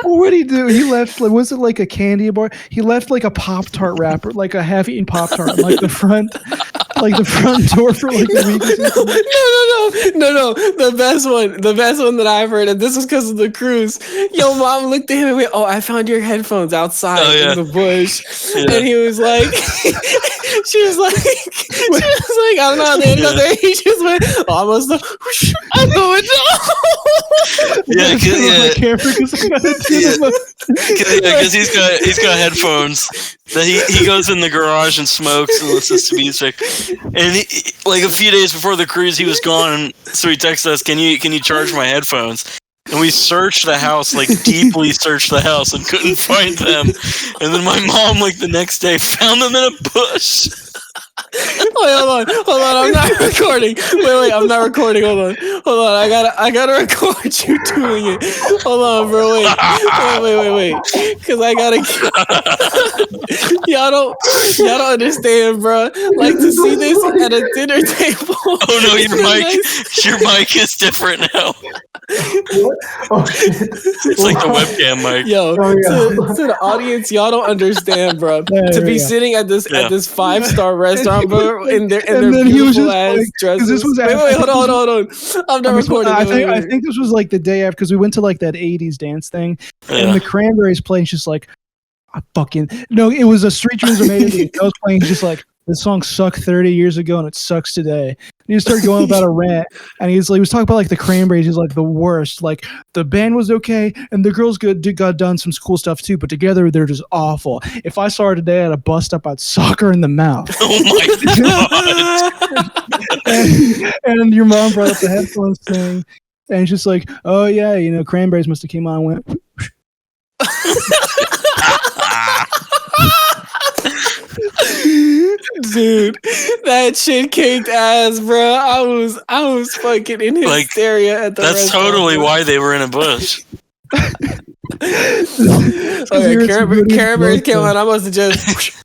What did he do? He left, like, was it like a candy bar? He left like a Pop-Tart wrapper, like a half-eaten Pop-Tart, on, like the front door for like a week. No. The best one that I've heard, and this is because of the cruise. Yo, mom looked at him and went, "Oh, I found your headphones outside in the bush," and he was like, she was like, "I don't know how they go there." He just went, "Oh, I must have." I know it. Because he's got headphones that he goes in the garage and smokes and listens to music. And like a few days before the cruise, he was gone, so he texted us, "Can you charge my headphones?" And we searched the house, like deeply searched the house, and couldn't find them. And then my mom, like the next day, found them in a bush. Wait, hold on, I'm not recording. Wait, I'm not recording. Hold on, I gotta record you doing it. Hold on, bro. Wait, because I gotta. y'all don't understand, bro. Like to see this at a dinner table. Oh no, your mic is different now. Oh shit! It's like the webcam mic. Yo, to the audience, y'all don't understand, bro. To be sitting at this 5-star restaurant, bro, in their beautiful ass dresses. Wait, hold on. I'm not recording. I think this was like the day after, because we went to like that 80s dance thing, and the Cranberries playing. She's like, it was a Street Dreams Are Made of These. I was playing, just like, this song sucked 30 years ago and it sucks today. And he started going about a rant, and he was talking about like the Cranberries. He's like, the worst. Like the band was okay, and the girls got done some cool stuff too, but together they're just awful. If I saw her today at a bus stop, I'd sock her in the mouth. Oh my god! and your mom brought up the headphones thing, and she's like, "Oh yeah, Cranberries must have came on and went." Dude, that shit kicked ass, bro. I was fucking in hysteria at the That's restaurant, totally bro. why they were in a bush. Okay, Cranberries came on. I must have just.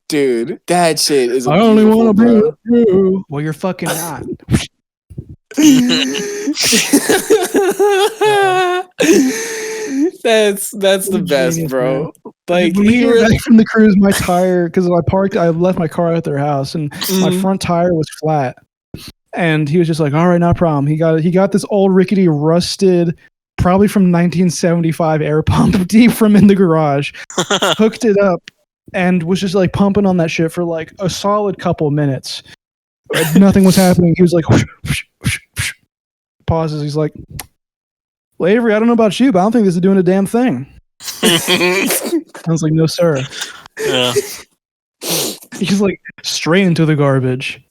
Dude, that shit is. I only want to be with you. Well, you're fucking not. That's the best, bro. Like when we came back from the cruise, my tire, because I left my car at their house, and my front tire was flat. And he was just like, "All right, no problem." He got this old rickety, rusted, probably from 1975 air pump deep from in the garage, hooked it up, and was just like pumping on that shit for like a solid couple minutes. Nothing was happening. He was like, whoosh, whoosh, whoosh, whoosh. Pauses. He's like, "Well, Avery, I don't know about you, but I don't think this is doing a damn thing." I was like, "No, sir." Yeah. He's like, straight into the garbage.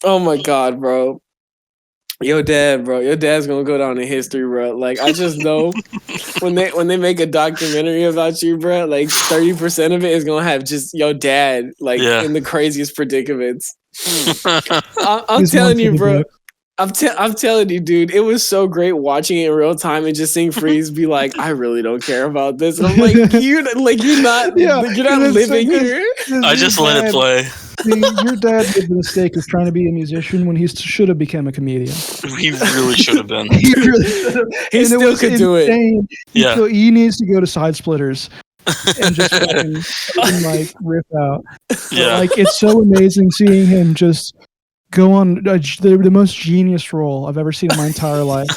Oh my god, bro. Your dad's gonna go down in history, bro. Like I just know when they make a documentary about you, bro, like 30% of it is gonna have just your dad like in the craziest predicaments. I'm telling you, bro. I'm telling you, dude. It was so great watching it in real time and just seeing Freeze be like, "I really don't care about this." And I'm like, you're not living here. I just let it play. Your dad made the mistake of trying to be a musician when he should have become a comedian. He really should have been. He really should have. He And still could do it. Yeah. So he needs to go to Side Splitters and just fucking like rip out. Yeah. But, like, it's so amazing seeing him just go on the most genius role I've ever seen in my entire life.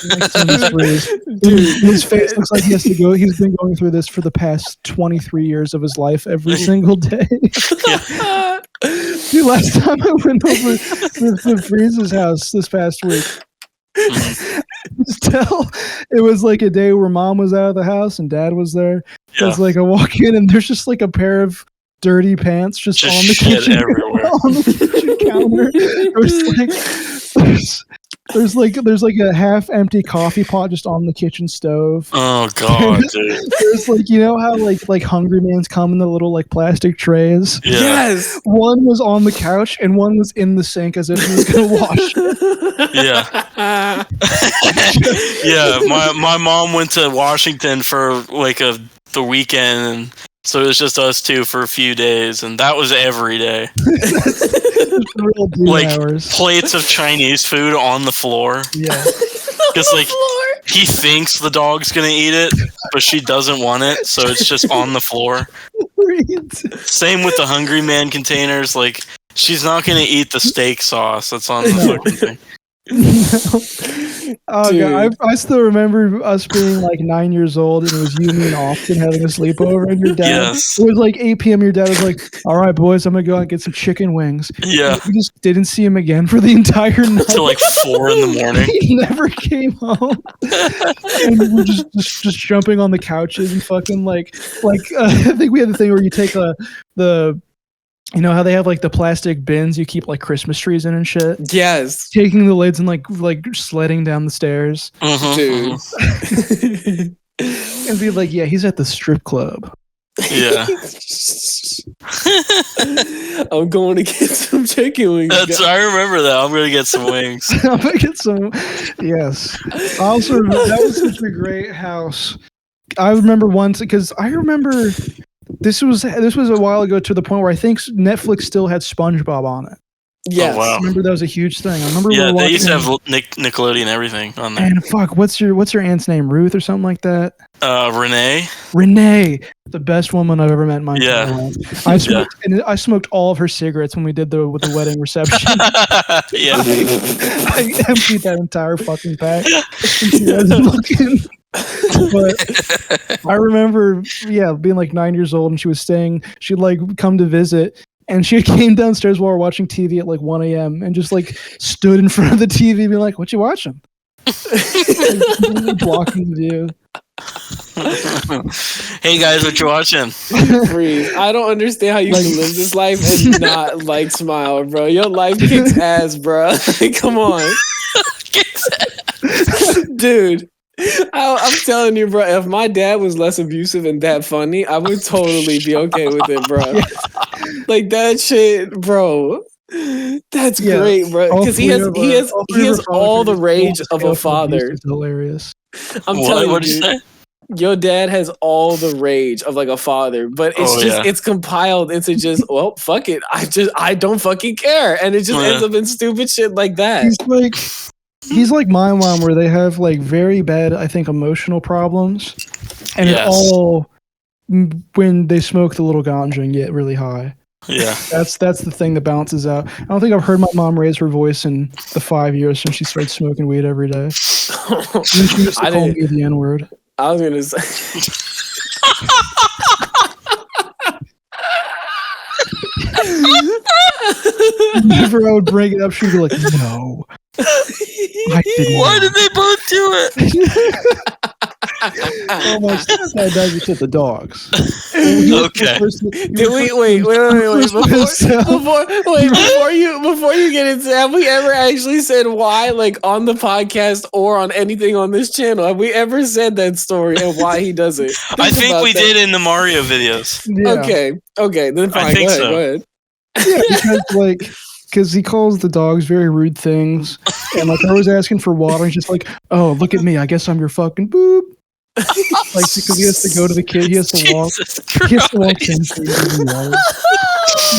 Dude, his face looks like he has to go. He's been going through this for the past 23 years of his life every single day. Dude, last time I went over to Freeze's house this past week, it was like a day where mom was out of the house and dad was there. Yeah. It's like I walk in and there's just like a pair of dirty pants just on the shit kitchen everywhere. on the kitchen counter. There's like a half empty coffee pot just on the kitchen stove. Oh god, dude. There's like, you know how like Hungry Man's come in the little like plastic trays? Yeah. Yes. One was on the couch and one was in the sink as if he was gonna wash it. Yeah. Yeah. My mom went to Washington for like the weekend, and so it was just us two for a few days, and that was every day. Real dude Like hours. plates of Chinese food on the floor. Yeah. Because like he thinks the dog's gonna eat it, but she doesn't want it, so it's just on the floor. Same with the Hungry Man containers. Like she's not gonna eat the steak sauce that's on the fucking thing. Oh god, I still remember us being like 9 years old, and it was you, me, and Austin having a sleepover, and your dad. Yes. It was like 8 p.m. Your dad was like, "All right, boys, I'm gonna go out and get some chicken wings." Yeah. We just didn't see him again for the entire night. Till like 4 in the morning. He never came home, and we were just jumping on the couches and fucking like I think we had the thing where you take the. You know how they have like the plastic bins you keep like Christmas trees in and shit? Yes. Taking the lids and like sledding down the stairs. Dude. And be like, yeah, he's at the strip club. Yeah. I'm going to get some chicken wings. I remember that. I'm gonna get some wings. I'm gonna get some. Yes. Also, that was such a great house. I remember once because I remember this was a while ago to the point where I think Netflix still had SpongeBob on it. Yes. Oh, wow. I remember that was a huge thing. I remember Yeah, they used to have Nickelodeon everything on there. And fuck, what's your aunt's name? Ruth or something like that? Renee, the best woman I've ever met in my entire life. I smoked all of her cigarettes when we did the wedding reception. Yeah. I emptied that entire fucking pack. She wasn't looking. But I remember, being like 9 years old, and she'd like come to visit, and she came downstairs while we were watching TV at like 1 a.m. and just like stood in front of the TV, being like, "What you watching?" Like, blocking the view. Hey guys, what you watching? Freeze. I don't understand how you can live this life and not like smile, bro. Your life kicks ass, bro. Come on, dude. I'm telling you, bro. If my dad was less abusive and that funny, I would totally be okay with it, bro. Like that shit, bro. That's great, bro. Because he has all the rage of a father. It's hilarious. I'm telling you, what did you say? Your dad has all the rage of like a father, but it's it's compiled into just, well, fuck it. I don't fucking care, and it just ends up in stupid shit like that. He's like my mom, where they have like very bad, I think, emotional problems, and it all when they smoke the little ganja and get really high. Yeah, that's the thing that balances out. I don't think I've heard my mom raise her voice in the 5 years since she started smoking weed every day. And she used to call me the N-word. I was gonna say. Whenever I would bring it up, she'd be like, "No." Why did they both do it? Oh my stepdad does it to the dogs. Okay. Wait. Before you get into, have we ever actually said why, like on the podcast or on anything on this channel? Have we ever said that story and why he does it? I think we did in the Mario videos. Yeah. Okay, then fine. I think Go ahead. Yeah, because he calls the dogs very rude things, and like I was asking for water, and he's just like, "Oh, look at me! I guess I'm your fucking boop." Like because he has to go to the kid, he has to walk. He has to walk 10 feet.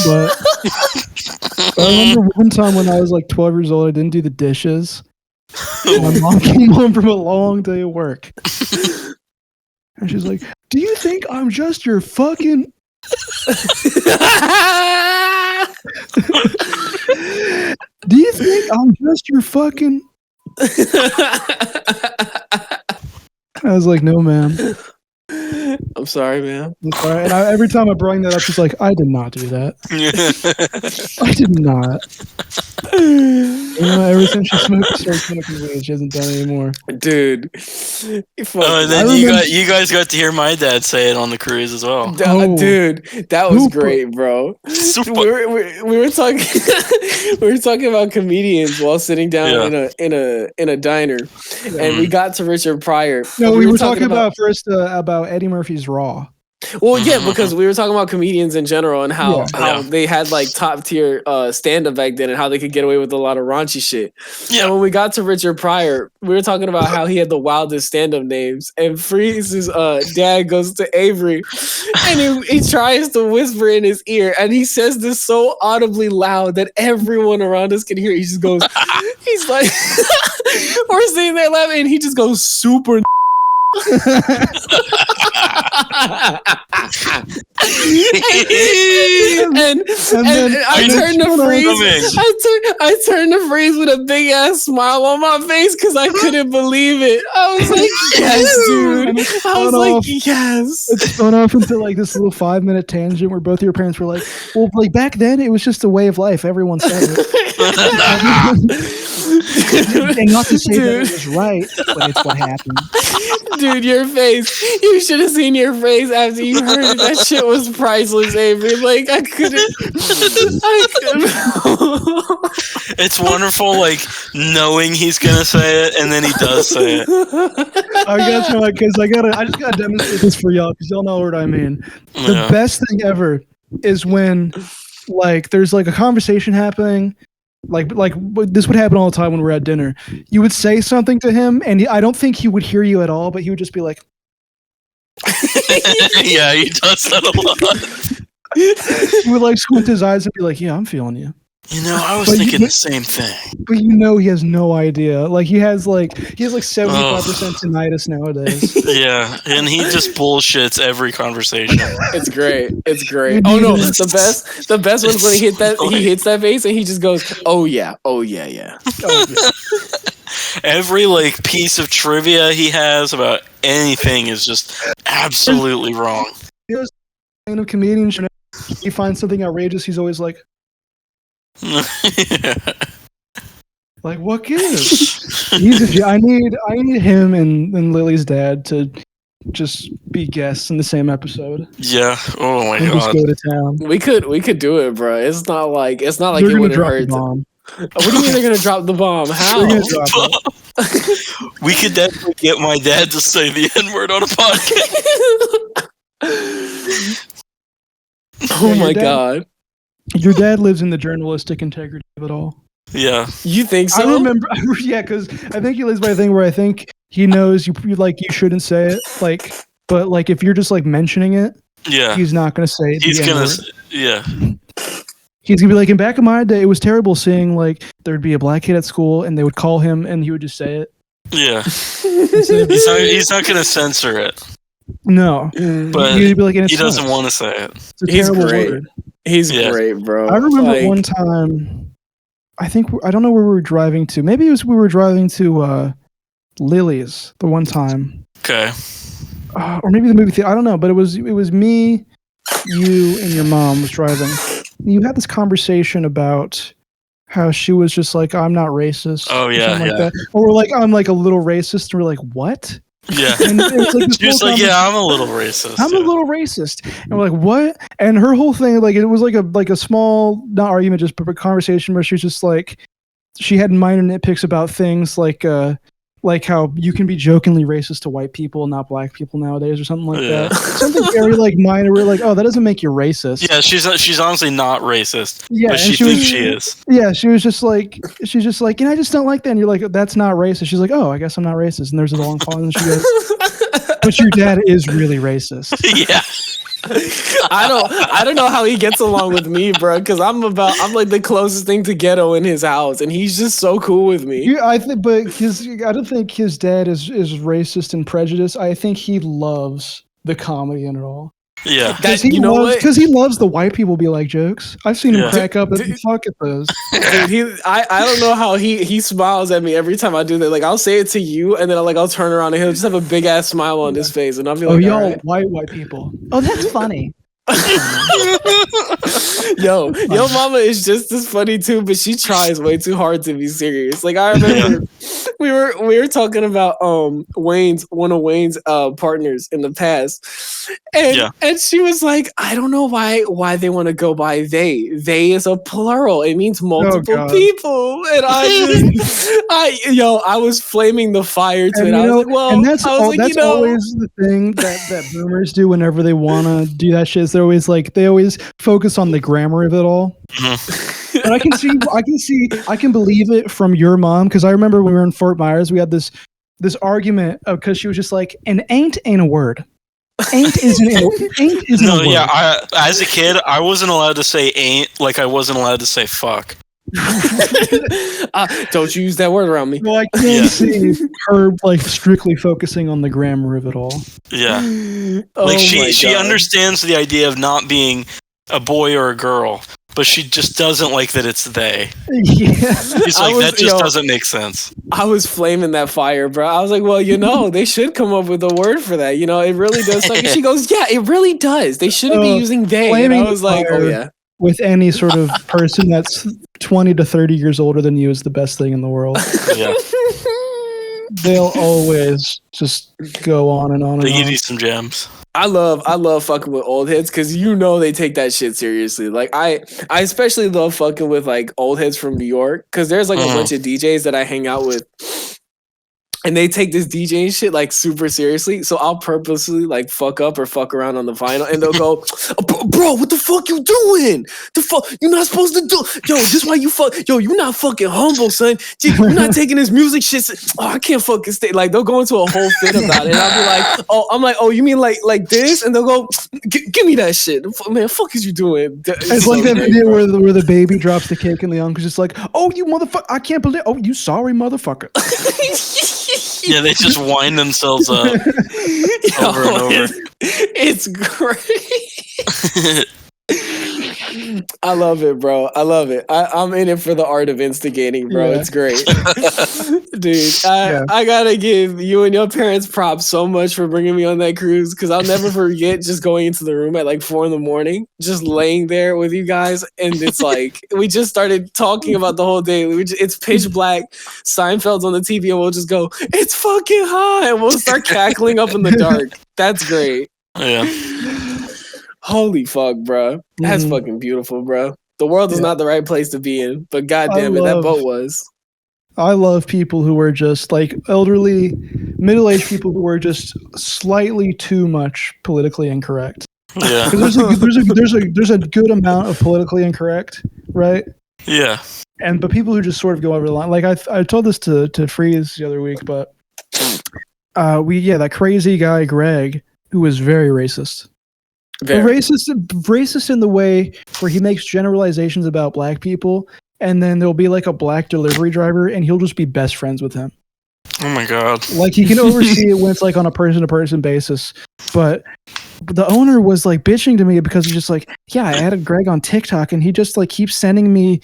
But I remember one time when I was like 12 years old, I didn't do the dishes. And my mom came home from a long day of work. And she's like, do you think I'm just your fucking... Do you think I'm just your fucking... I was like, no, ma'am. I'm sorry, man. I'm sorry. And every time I bring that up, she's like, I did not do that. I did not. Ever since she started smoking weed, she hasn't done it anymore. Dude. And then you guys got to hear my dad say it on the cruise as well. Dude, that was great, bro. We were talking we were talking about comedians while sitting down in a diner, and we got to Richard Pryor. No, we were talking about first about Eddie Murphy's Raw. Well, yeah, because we were talking about comedians in general and how they had like top tier stand up back then and how they could get away with a lot of raunchy shit. Yeah. And when we got to Richard Pryor, we were talking about how he had the wildest stand up names. And Freeze's dad goes to Avery and he tries to whisper in his ear. And he says this so audibly loud that everyone around us can hear it. He just goes, he's like, we're sitting there laughing and he just goes super. And I turned to Freeze. I turned to Freeze with a big ass smile on my face because I couldn't believe it. I was like, yes, dude. I was like, yes. It's gone off into like this little 5-minute tangent where both of your parents were like, well, like back then it was just a way of life. Everyone said it. And not to say that it was right, but it's what happened. Dude, your face. You should have seen your face after you heard it. That shit was priceless, Avery. Like, I couldn't. It's wonderful, like, knowing he's going to say it, and then he does say it. I just got to demonstrate this for y'all, because y'all know what I mean. The best thing ever is when, like, there's, like, a conversation happening. Like this would happen all the time when we're at dinner. You would say something to him, and I don't think he would hear you at all, but he would just be like, yeah, he does that a lot. He would like squint his eyes and be like, yeah, I'm feeling you. You know, I was thinking the same thing. But you know he has no idea. Like he has like 75% tinnitus nowadays. Yeah, and he just bullshits every conversation. It's great. It's great. Oh no, the best one's when he hits that face and he just goes, "Oh yeah. Oh yeah, yeah." Oh, yeah. Every like piece of trivia he has about anything is just absolutely wrong. There's a comedian, he finds something outrageous, he's always like, like what gives? I need him and Lily's dad to just be guests in the same episode. Yeah. Oh my god. Just go to town. We could do it, bro. It's not like it wouldn't hurt. What do you mean they're gonna drop the bomb? How? We could definitely get my dad to say the N-word on a podcast. Oh my god. Your dad lives in the journalistic integrity of it all. Yeah. You think so? I remember, yeah, because I think he lives by a thing where I think he knows you shouldn't say it, like, but like if you're just like mentioning it, yeah, he's not gonna say it. He's gonna, yeah. He's gonna be like, in back of my day, it was terrible seeing like there'd be a black kid at school and they would call him and he would just say it. Yeah. he's not gonna censor it. No, but he'd be like, he doesn't want to say it. He's great. Word. He's great, bro. I remember one time. I don't know where we were driving to. Maybe we were driving to Lily's the one time. Okay. Or maybe the movie theater. I don't know, but it was me, you, and your mom was driving. You had this conversation about how she was just like, I'm not racist. Oh yeah, like that. Or like, I'm like a little racist. And we're like, what? Yeah. And it's like she was like, yeah, I'm a little racist. I'm a little racist. And we're like, what? And her whole thing, like, it was like a small, not argument, just a conversation where she was just like, she had minor nitpicks about things like how you can be jokingly racist to white people, not black people nowadays, or something like that. Something very like minor. We're like, oh, that doesn't make you racist. Yeah, she's honestly not racist. Yeah, but she thinks she is. Yeah, she's just like, I just don't like that. And you're like, that's not racist. She's like, oh, I guess I'm not racist. And there's a long pause, and she goes, but your dad is really racist. Yeah. I don't know how he gets along with me, bro. Because I'm like the closest thing to ghetto in his house, and he's just so cool with me. Yeah, I don't think his dad is racist and prejudiced. I think he loves the comedy and it all. Yeah, Because he loves the white people be like jokes. I've seen him crack up and fuck at those. Dude, I don't know how he smiles at me every time I do that. Like I'll say it to you, and then I'll turn around and he'll just have a big ass smile on his face, and I'll be like, y'all white people. Oh, that's funny. Yo, mama is just as funny too, but she tries way too hard to be serious. Like I remember we were talking about one of Wayne's partners in the past, and she was like, I don't know why they want to go by they. They is a plural. It means multiple people, and I was flaming the fire to it. I was like, well, and that's always the thing that boomers do whenever they want to do that shit. They always focus on the grammar of it all. And I can believe it from your mom, because I remember when we were in Fort Myers, we had this argument because she was just like, an ain't a word. Ain't isn't a word. Yeah, as a kid, I wasn't allowed to say ain't like I wasn't allowed to say fuck. Don't you use that word around me. Well, I can't see her like strictly focusing on the grammar of it all. Yeah. Like she understands the idea of not being a boy or a girl, but she just doesn't like that it's they. Yeah. She's like, that just doesn't make sense. I was flaming that fire, bro. I was like, well, they should come up with a word for that. It really does suck. And she goes, yeah, it really does. They shouldn't be using they. And I was like, oh yeah. With any sort of person that's 20 to 30 years older than you is the best thing in the world. Yeah. They'll always just go on and on and on. They give you some gems. I love fucking with old heads because they take that shit seriously. Like I especially love fucking with like old heads from New York because there's like a bunch of DJs that I hang out with. And they take this DJing shit like super seriously. So I'll purposely like fuck up or fuck around on the vinyl, and they'll go, bro, what the fuck you doing? The fuck you're not supposed to do? Yo, this why you fuck? Yo, you're not fucking humble, son. You're not taking this music shit. Oh, I can't fucking stay. Like they'll go into a whole fit about it, and I'll be like, oh, you mean like this? And they'll go, give me that shit, man. Fuck is you doing? It's like that video where the baby drops the cake and the uncle's just like, oh, you motherfucker, I can't believe. Oh, you sorry motherfucker. Yeah, they just wind themselves up over and over. It's great. I love it, bro. I love it. I'm in it for the art of instigating, bro. Yeah. It's great. Dude, I gotta give you and your parents props so much for bringing me on that cruise, because I'll never forget just going into the room at like 4 a.m, just laying there with you guys, and it's like we just started talking about the whole day. It's pitch black, Seinfeld's on the TV, and we'll just go, it's fucking hot, and we'll start cackling up in the dark. That's great. Yeah. Holy fuck, bro. That's fucking beautiful, bro. The world is not the right place to be in, but goddamn it, that boat was. I love people who are just like elderly, middle-aged people who are just slightly too much politically incorrect. Yeah. There's a good amount of politically incorrect, right? Yeah. But people who just sort of go over the line. Like I told this to Freeze the other week, but that crazy guy Greg, who was very racist. Racist in the way where he makes generalizations about black people, and then there'll be like a black delivery driver, and he'll just be best friends with him. Oh my god! Like he can oversee it when it's like on a person-to-person basis. But the owner was like bitching to me because he's just like, yeah, I added Greg on TikTok, and he just like keeps sending me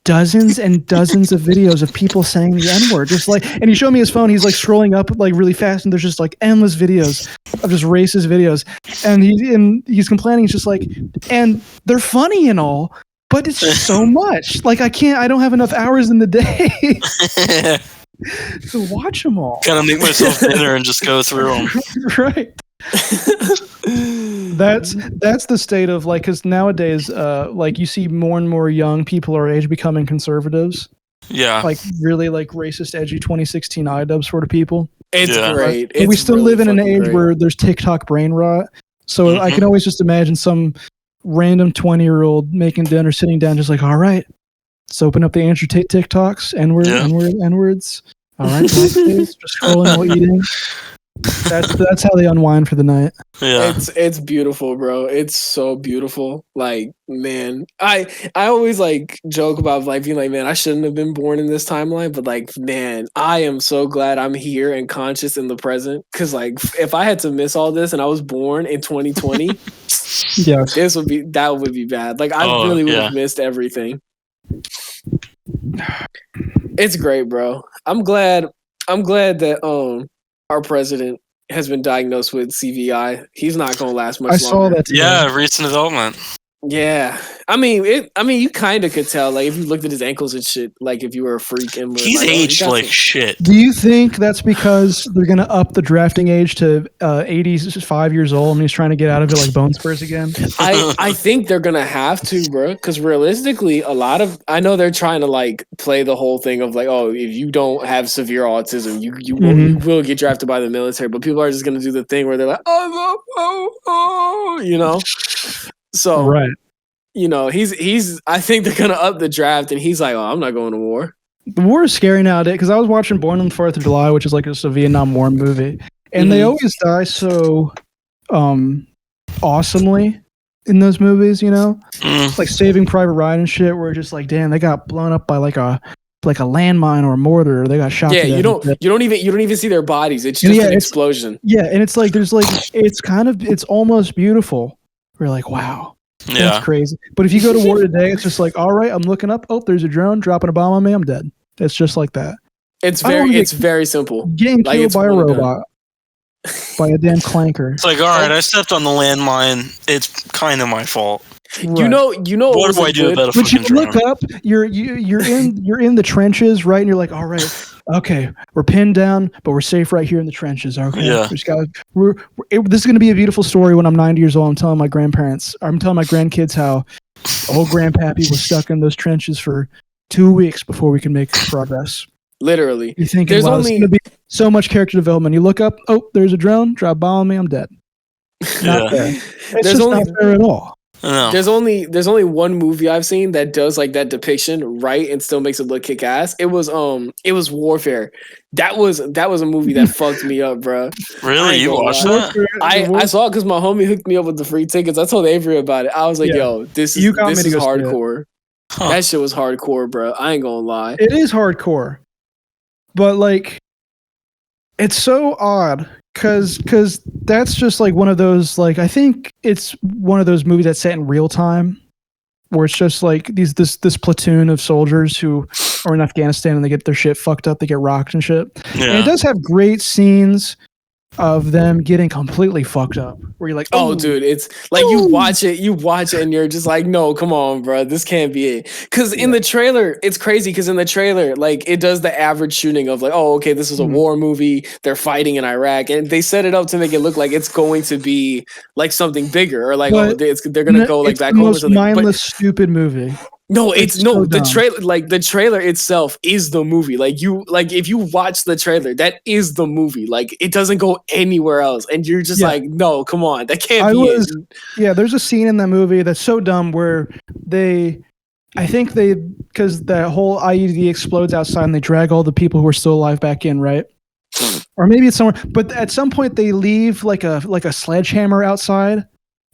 dozens and dozens of videos of people saying the N-word, just like, and he showed me his phone. He's like scrolling up like really fast, and there's just like endless videos of just racist videos, and he's complaining. He's just like, and they're funny and all, but it's just so much. Like I don't have enough hours in the day to watch them all. Gotta make myself dinner and just go through them. Right. That's the state of like, because nowadays like you see more and more young people our age becoming conservatives. Yeah, like really like racist, edgy 2016 iDubbbz sort of people. It's great. But we still live in an age where there's TikTok brain rot, so I can always just imagine some random 20-year-old making dinner, sitting down, just like, all right, let's open up the Andrew Tate TikToks, N-words. All right, just scrolling while eating. That's how they unwind for the night. Yeah. It's beautiful, bro. It's so beautiful. Like, man, I always like joke about like being like, man, I shouldn't have been born in this timeline, but like, man, I am so glad I'm here and conscious in the present. Cause like, if I had to miss all this and I was born in 2020, Yes. that would be bad. Like, I really would have missed everything. It's great, bro. I'm glad that our president has been diagnosed with CVI. He's not gonna last much longer. I saw that today. Yeah, recent development. Yeah, I mean, you kind of could tell, like, if you looked at his ankles and shit, like, if you were a freak and were He's like, aged like shit. Do you think that's because they're gonna up the drafting age to 85 years old and he's trying to get out of it like Bone Spurs again? I think they're gonna have to, bro, because realistically, I know they're trying to like play the whole thing of like, oh, if you don't have severe autism, you will get drafted by the military, but people are just gonna do the thing where they're like, oh, you know. So, right. You know, he's. I think they're gonna up the draft, and he's like, "Oh, I'm not going to war." The war is scary nowadays because I was watching Born on the 4th of July, which is like just a Vietnam War movie, and they always die so, awesomely in those movies. You know, like Saving Private Ryan and shit, where just like, damn, they got blown up by like a landmine or a mortar, or they got shot. Yeah, you don't even see their bodies. It's just an explosion. Yeah, and it's like it's almost beautiful. We're like, wow. Yeah. That's crazy. But if you go to war today, it's just like, all right, I'm looking up. Oh, there's a drone dropping a bomb on me. I'm dead. It's just like that. It's very simple. Getting killed by a robot. By a damn clanker. It's like, all right, I stepped on the landmine. It's kind of my fault. Right. You know. What do I do about a but you fucking drone? look up, you're in the trenches, right? And you're like, all right, okay, we're pinned down, but we're safe right here in the trenches. Okay, Yeah. this is gonna be a beautiful story when I'm 90 years old. I'm telling my grandkids how old grandpappy was stuck in those trenches for 2 weeks before we can make progress. Literally, You think there's going to be so much character development. You look up, oh, there's a drone, drop a bomb on me, I'm dead. Not there. It's not fair at all. No. There's only one movie I've seen that does like that depiction right and still makes it look kick ass. It was Warfare. That was a movie that fucked me up, bro. Really, you watched that? I saw it because my homie hooked me up with the free tickets. I told Avery about it. I was like, yo, this is hardcore. Huh. That shit was hardcore, bro. I ain't gonna lie. It is hardcore, but like, it's so odd. Cause that's just like one of those, like, I think it's one of those movies that's set in real time, where it's just like this platoon of soldiers who are in Afghanistan and they get their shit fucked up, they get rocked and shit. Yeah. And it does have great scenes of them getting completely fucked up, where you're like, oh dude, it's like you watch it and you're just like, no, come on, bro, this can't be it. Because in the trailer, it's crazy, because in the trailer, like, it does the average shooting of like, oh, okay, this is a war movie, they're fighting in Iraq, and they set it up to make it look like it's going to be like something bigger, or like, they're gonna go like back home or something. Mindless, stupid movie. No, it's no, so the trailer, like the trailer itself is the movie. Like if you watch the trailer, that is the movie. Like, it doesn't go anywhere else. And you're just like, no, come on. That can't be it. Yeah, there's a scene in that movie that's so dumb where because the whole IED explodes outside and they drag all the people who are still alive back in, right? Or maybe it's somewhere, but at some point they leave like a sledgehammer outside.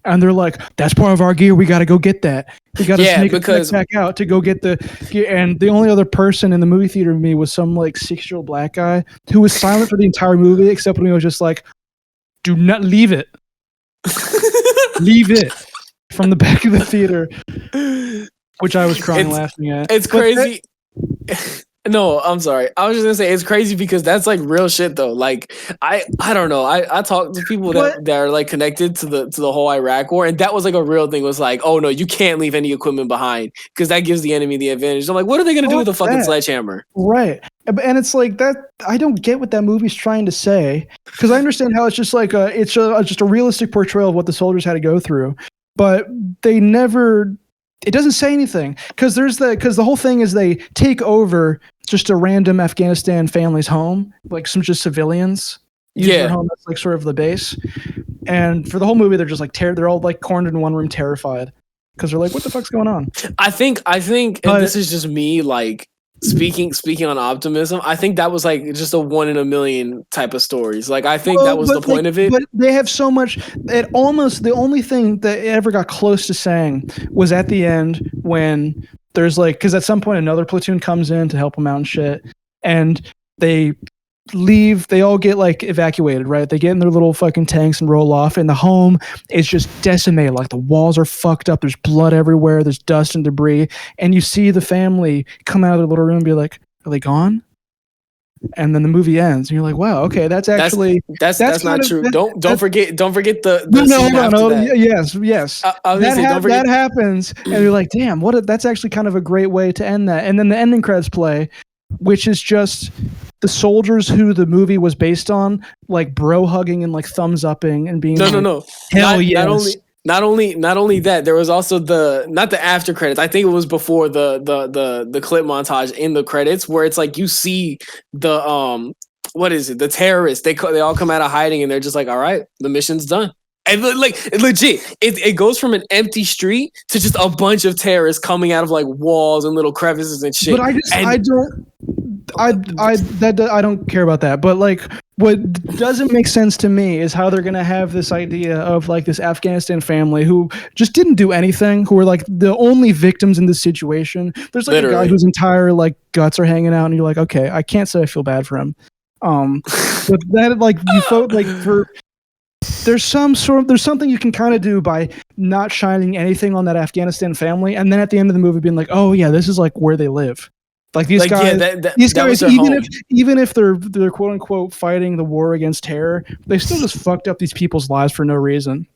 And they're like, that's part of our gear. We got to go get that. We got to sneak back out to go get the gear. And the only other person in the movie theater with me was some like 6-year-old black guy who was silent for the entire movie, except when he was just like, do not leave it. Leave it. From the back of the theater, which I was crying laughing at. It's crazy. No, I'm sorry. I was just gonna say it's crazy because that's like real shit though. Like I don't know. I talk to people that are like connected to the whole Iraq war, and that was like a real thing. It was like, oh no, you can't leave any equipment behind because that gives the enemy the advantage. I'm like, what are they gonna do with a fucking sledgehammer? Right. And it's like that. I don't get what that movie's trying to say, because I understand how it's just like just a realistic portrayal of what the soldiers had to go through, but they never. It doesn't say anything, because the whole thing is they take over just a random Afghanistan family's home, like some just civilians. Use their home, that's like sort of the base. And for the whole movie, they're just like they're all like cornered in one room, terrified, because they're like, what the fuck's going on? I think, and this is just me like speaking on optimism, I think that was like just a 1 in a million type of stories. Like I think that was but the point of it. But they have so much. It almost the only thing that it ever got close to saying was at the end when there's like, because at some point another platoon comes in to help them out and shit, and they leave. They all get like evacuated, right? They get in their little fucking tanks and roll off, and the home is just decimated. Like the walls are fucked up. There's blood everywhere. There's dust and debris, and you see the family come out of their little room and be like, "Are they gone?" And then the movie ends, and you're like, "Wow, okay, that's actually that's not true." Don't forget the no, scene after no, that. yes. That happens, and you're like, "Damn, that's actually kind of a great way to end that." And then the ending credits play, which is just the soldiers who the movie was based on, like bro hugging and like thumbs upping and being no. Hell yes. Not only that, there was also not the after credits. I think it was before the clip montage in the credits where it's like you see the what is it? The terrorists. They all come out of hiding and they're just like, all right, the mission's done. And like legit, it goes from an empty street to just a bunch of terrorists coming out of like walls and little crevices and shit. But I don't care about that. But like, what doesn't make sense to me is how they're gonna have this idea of like this Afghanistan family who just didn't do anything, who are like the only victims in this situation. There's like a guy whose entire like guts are hanging out, and you're like, okay, I can't say I feel bad for him. But that like you felt like for. There's something you can kind of do by not shining anything on that Afghanistan family, and then at the end of the movie being like, oh yeah, this is like where they live. Like these guys, even if they're quote unquote fighting the war against terror, they still just fucked up these people's lives for no reason.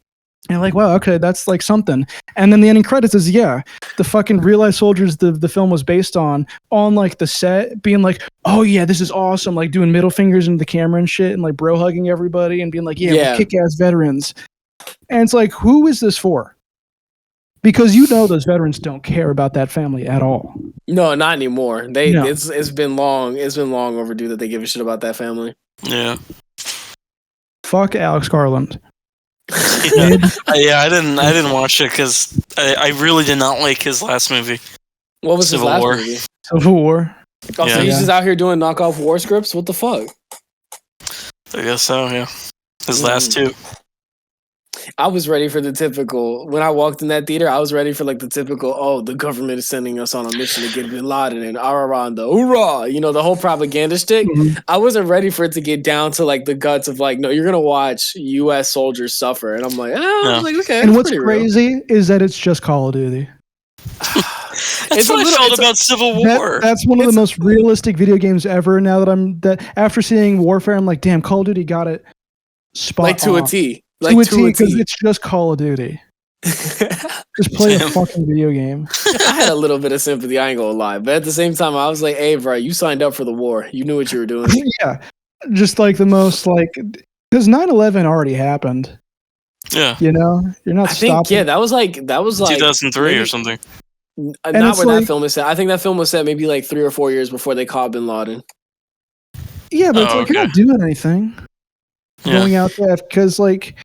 And like, wow, okay, that's like something. And then the ending credits is the fucking real life soldiers the film was based on like the set being like, oh yeah, this is awesome, like doing middle fingers into the camera and shit, and like bro hugging everybody and being like, we're kick-ass veterans. And it's like, who is this for? Because those veterans don't care about that family at all. No, not anymore. It's been long overdue that they give a shit about that family. Yeah. Fuck Alex Garland. I didn't watch it because I really did not like his last movie. What was his last movie? Civil War. Oh, so he's just out here doing knockoff war scripts? What the fuck? I guess so, yeah. His last two. I was ready for the typical, when I walked in that theater, I was ready for like the typical, the government is sending us on a mission to get Bin Laden and and the hoorah, the whole propaganda shtick. Mm-hmm. I wasn't ready for it to get down to like the guts of like, no, you're going to watch U.S. soldiers suffer. And I'm like, I was like, okay. And what's crazy is that it's just Call of Duty. That's what I felt about Civil War. That's one of the most realistic video games ever. Now that after seeing Warfare, I'm like, damn, Call of Duty got it spot like to on. A T. Like to a T, because it's just Call of Duty. Just play a fucking video game. I had a little bit of sympathy, I ain't gonna lie. But at the same time, I was like, hey, bro, you signed up for the war. You knew what you were doing. Yeah. Just like the most, like, because 9/11 already happened. Yeah. You're not stopping. That was like 2003 maybe, or something. Not where that film is set. I think that film was set maybe like 3 or 4 years before they caught Bin Laden. Yeah, but it's like you're not doing anything. Going out there, because like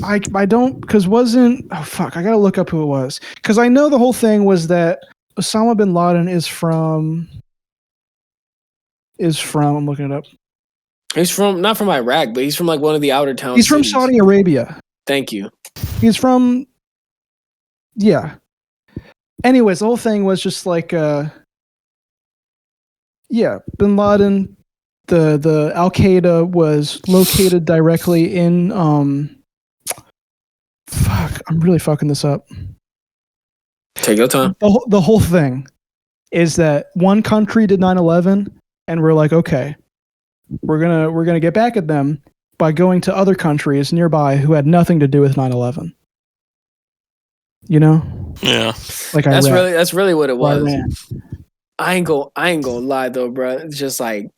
I don't, because wasn't, oh fuck, I gotta look up who it was, because I know the whole thing was that Osama bin Laden is from I'm looking it up. He's from, not from Iraq, but he's from like one of the outer towns. He's from Saudi Arabia. Thank you. He's from, anyways, the whole thing was just like bin Laden, the Al Qaeda was located directly in I'm really fucking this up. Take your time. The whole thing is that one country did 9/11, and we're like, okay, we're gonna get back at them by going to other countries nearby who had nothing to do with 9/11. Yeah. Like that's really what it was. I ain't gonna lie though, bro. It's just like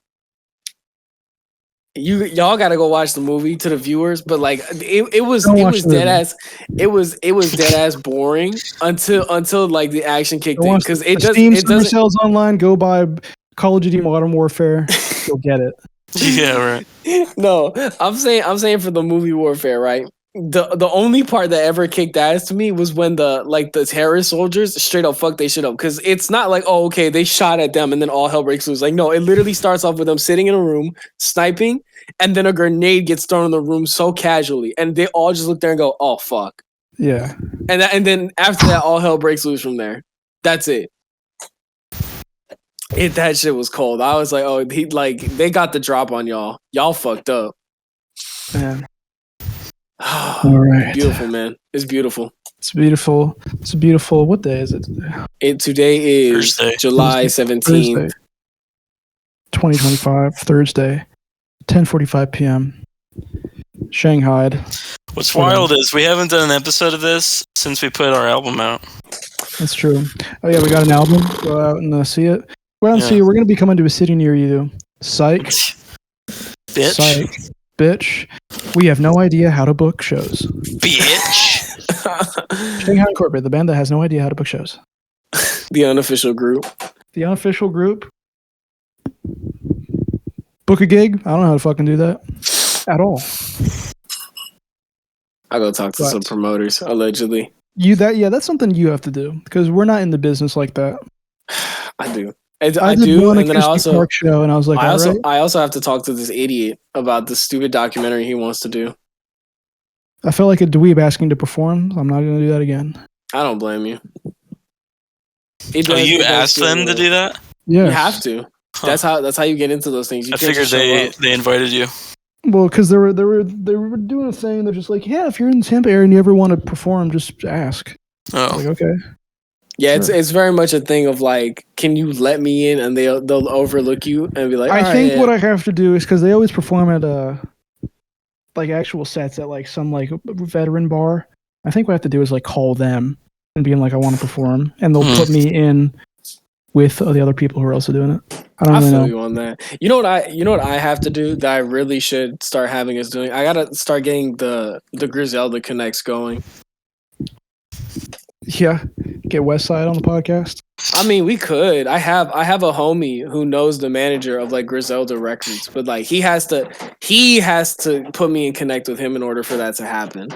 y'all gotta go watch the movie to the viewers, but like it was dead ass boring until like the action kicked in, because it doesn't sales online. Go buy Call of Duty Modern Warfare. You'll get it. Yeah, right. No, I'm saying for the movie Warfare, right? the only part that ever kicked ass to me was when the terrorist soldiers straight up fuck they shit up, because it's not like, oh, okay, they shot at them and then all hell breaks loose. Like, no, it literally starts off with them sitting in a room sniping, and then a grenade gets thrown in the room so casually, and they all just look there and go, oh fuck. Yeah. And then after that, all hell breaks loose from there. That's it. That shit was cold. I was like, oh, they got the drop on y'all. Y'all fucked up. Man. All right. Beautiful, man. It's beautiful. It's beautiful. It's beautiful. What day is it today? Today is Thursday. July 17th. 2025, Thursday, 10:45 p.m. Shanghaied. What's wild is we haven't done an episode of this since we put our album out. That's true. Oh yeah, we got an album. Go out and see it. Go out and see it. We're gonna be coming to a city near you. Psych. Bitch. Psych. Bitch. We have no idea how to book shows. Bitch. Shanghai Incorporated, the band that has no idea how to book shows. The unofficial group. The unofficial group. Book a gig. I don't know how to fucking do that at all. I go talk to some promoters, allegedly. That's something you have to do, because we're not in the business like that. I do. I did do, one and then I also Park show, and I was like, I also have to talk to this idiot about the stupid documentary he wants to do. I felt like a dweeb asking to perform. I'm not going to do that again. I don't blame you. You asked them to do that? Yeah, you have to. Huh. That's how you get into those things. I figured they invited you. Well, because they were doing a thing. They're just like, yeah, if you're in the Tampa area and you ever want to perform, just ask. Oh, like, okay. Yeah, it's very much a thing of like, can you let me in? And they'll overlook you and be like, I think what I have to do is, because they always perform at like actual sets at like some like veteran bar. I think what I have to do is like call them and being like, I want to perform, and they'll put me in with the other people who are also doing it. I feel know. You on that. You know what I have to do that I really should start having us doing? I gotta start getting the Griselda Connects going. Yeah, get Westside on the podcast. I mean, we could. I have a homie who knows the manager of like Griselda Records, but like he has to put me in connect with him in order for that to happen.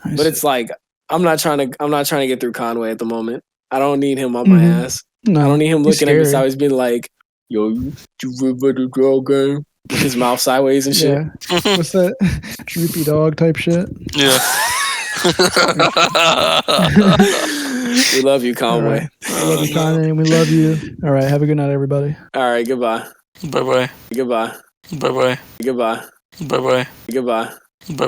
But it's like I'm not trying to get through Conway at the moment. I don't need him on my ass. No, I don't need him looking at me sideways being like, yo, you ready to go game? With his mouth sideways and shit. Yeah. What's that? Droopy dog type shit? Yeah. We love you, Conway. Right. We love you, Conway, and we love you. All right, have a good night, everybody. All right, goodbye. Bye-bye. Goodbye. Bye-bye. Goodbye. Bye-bye. Goodbye.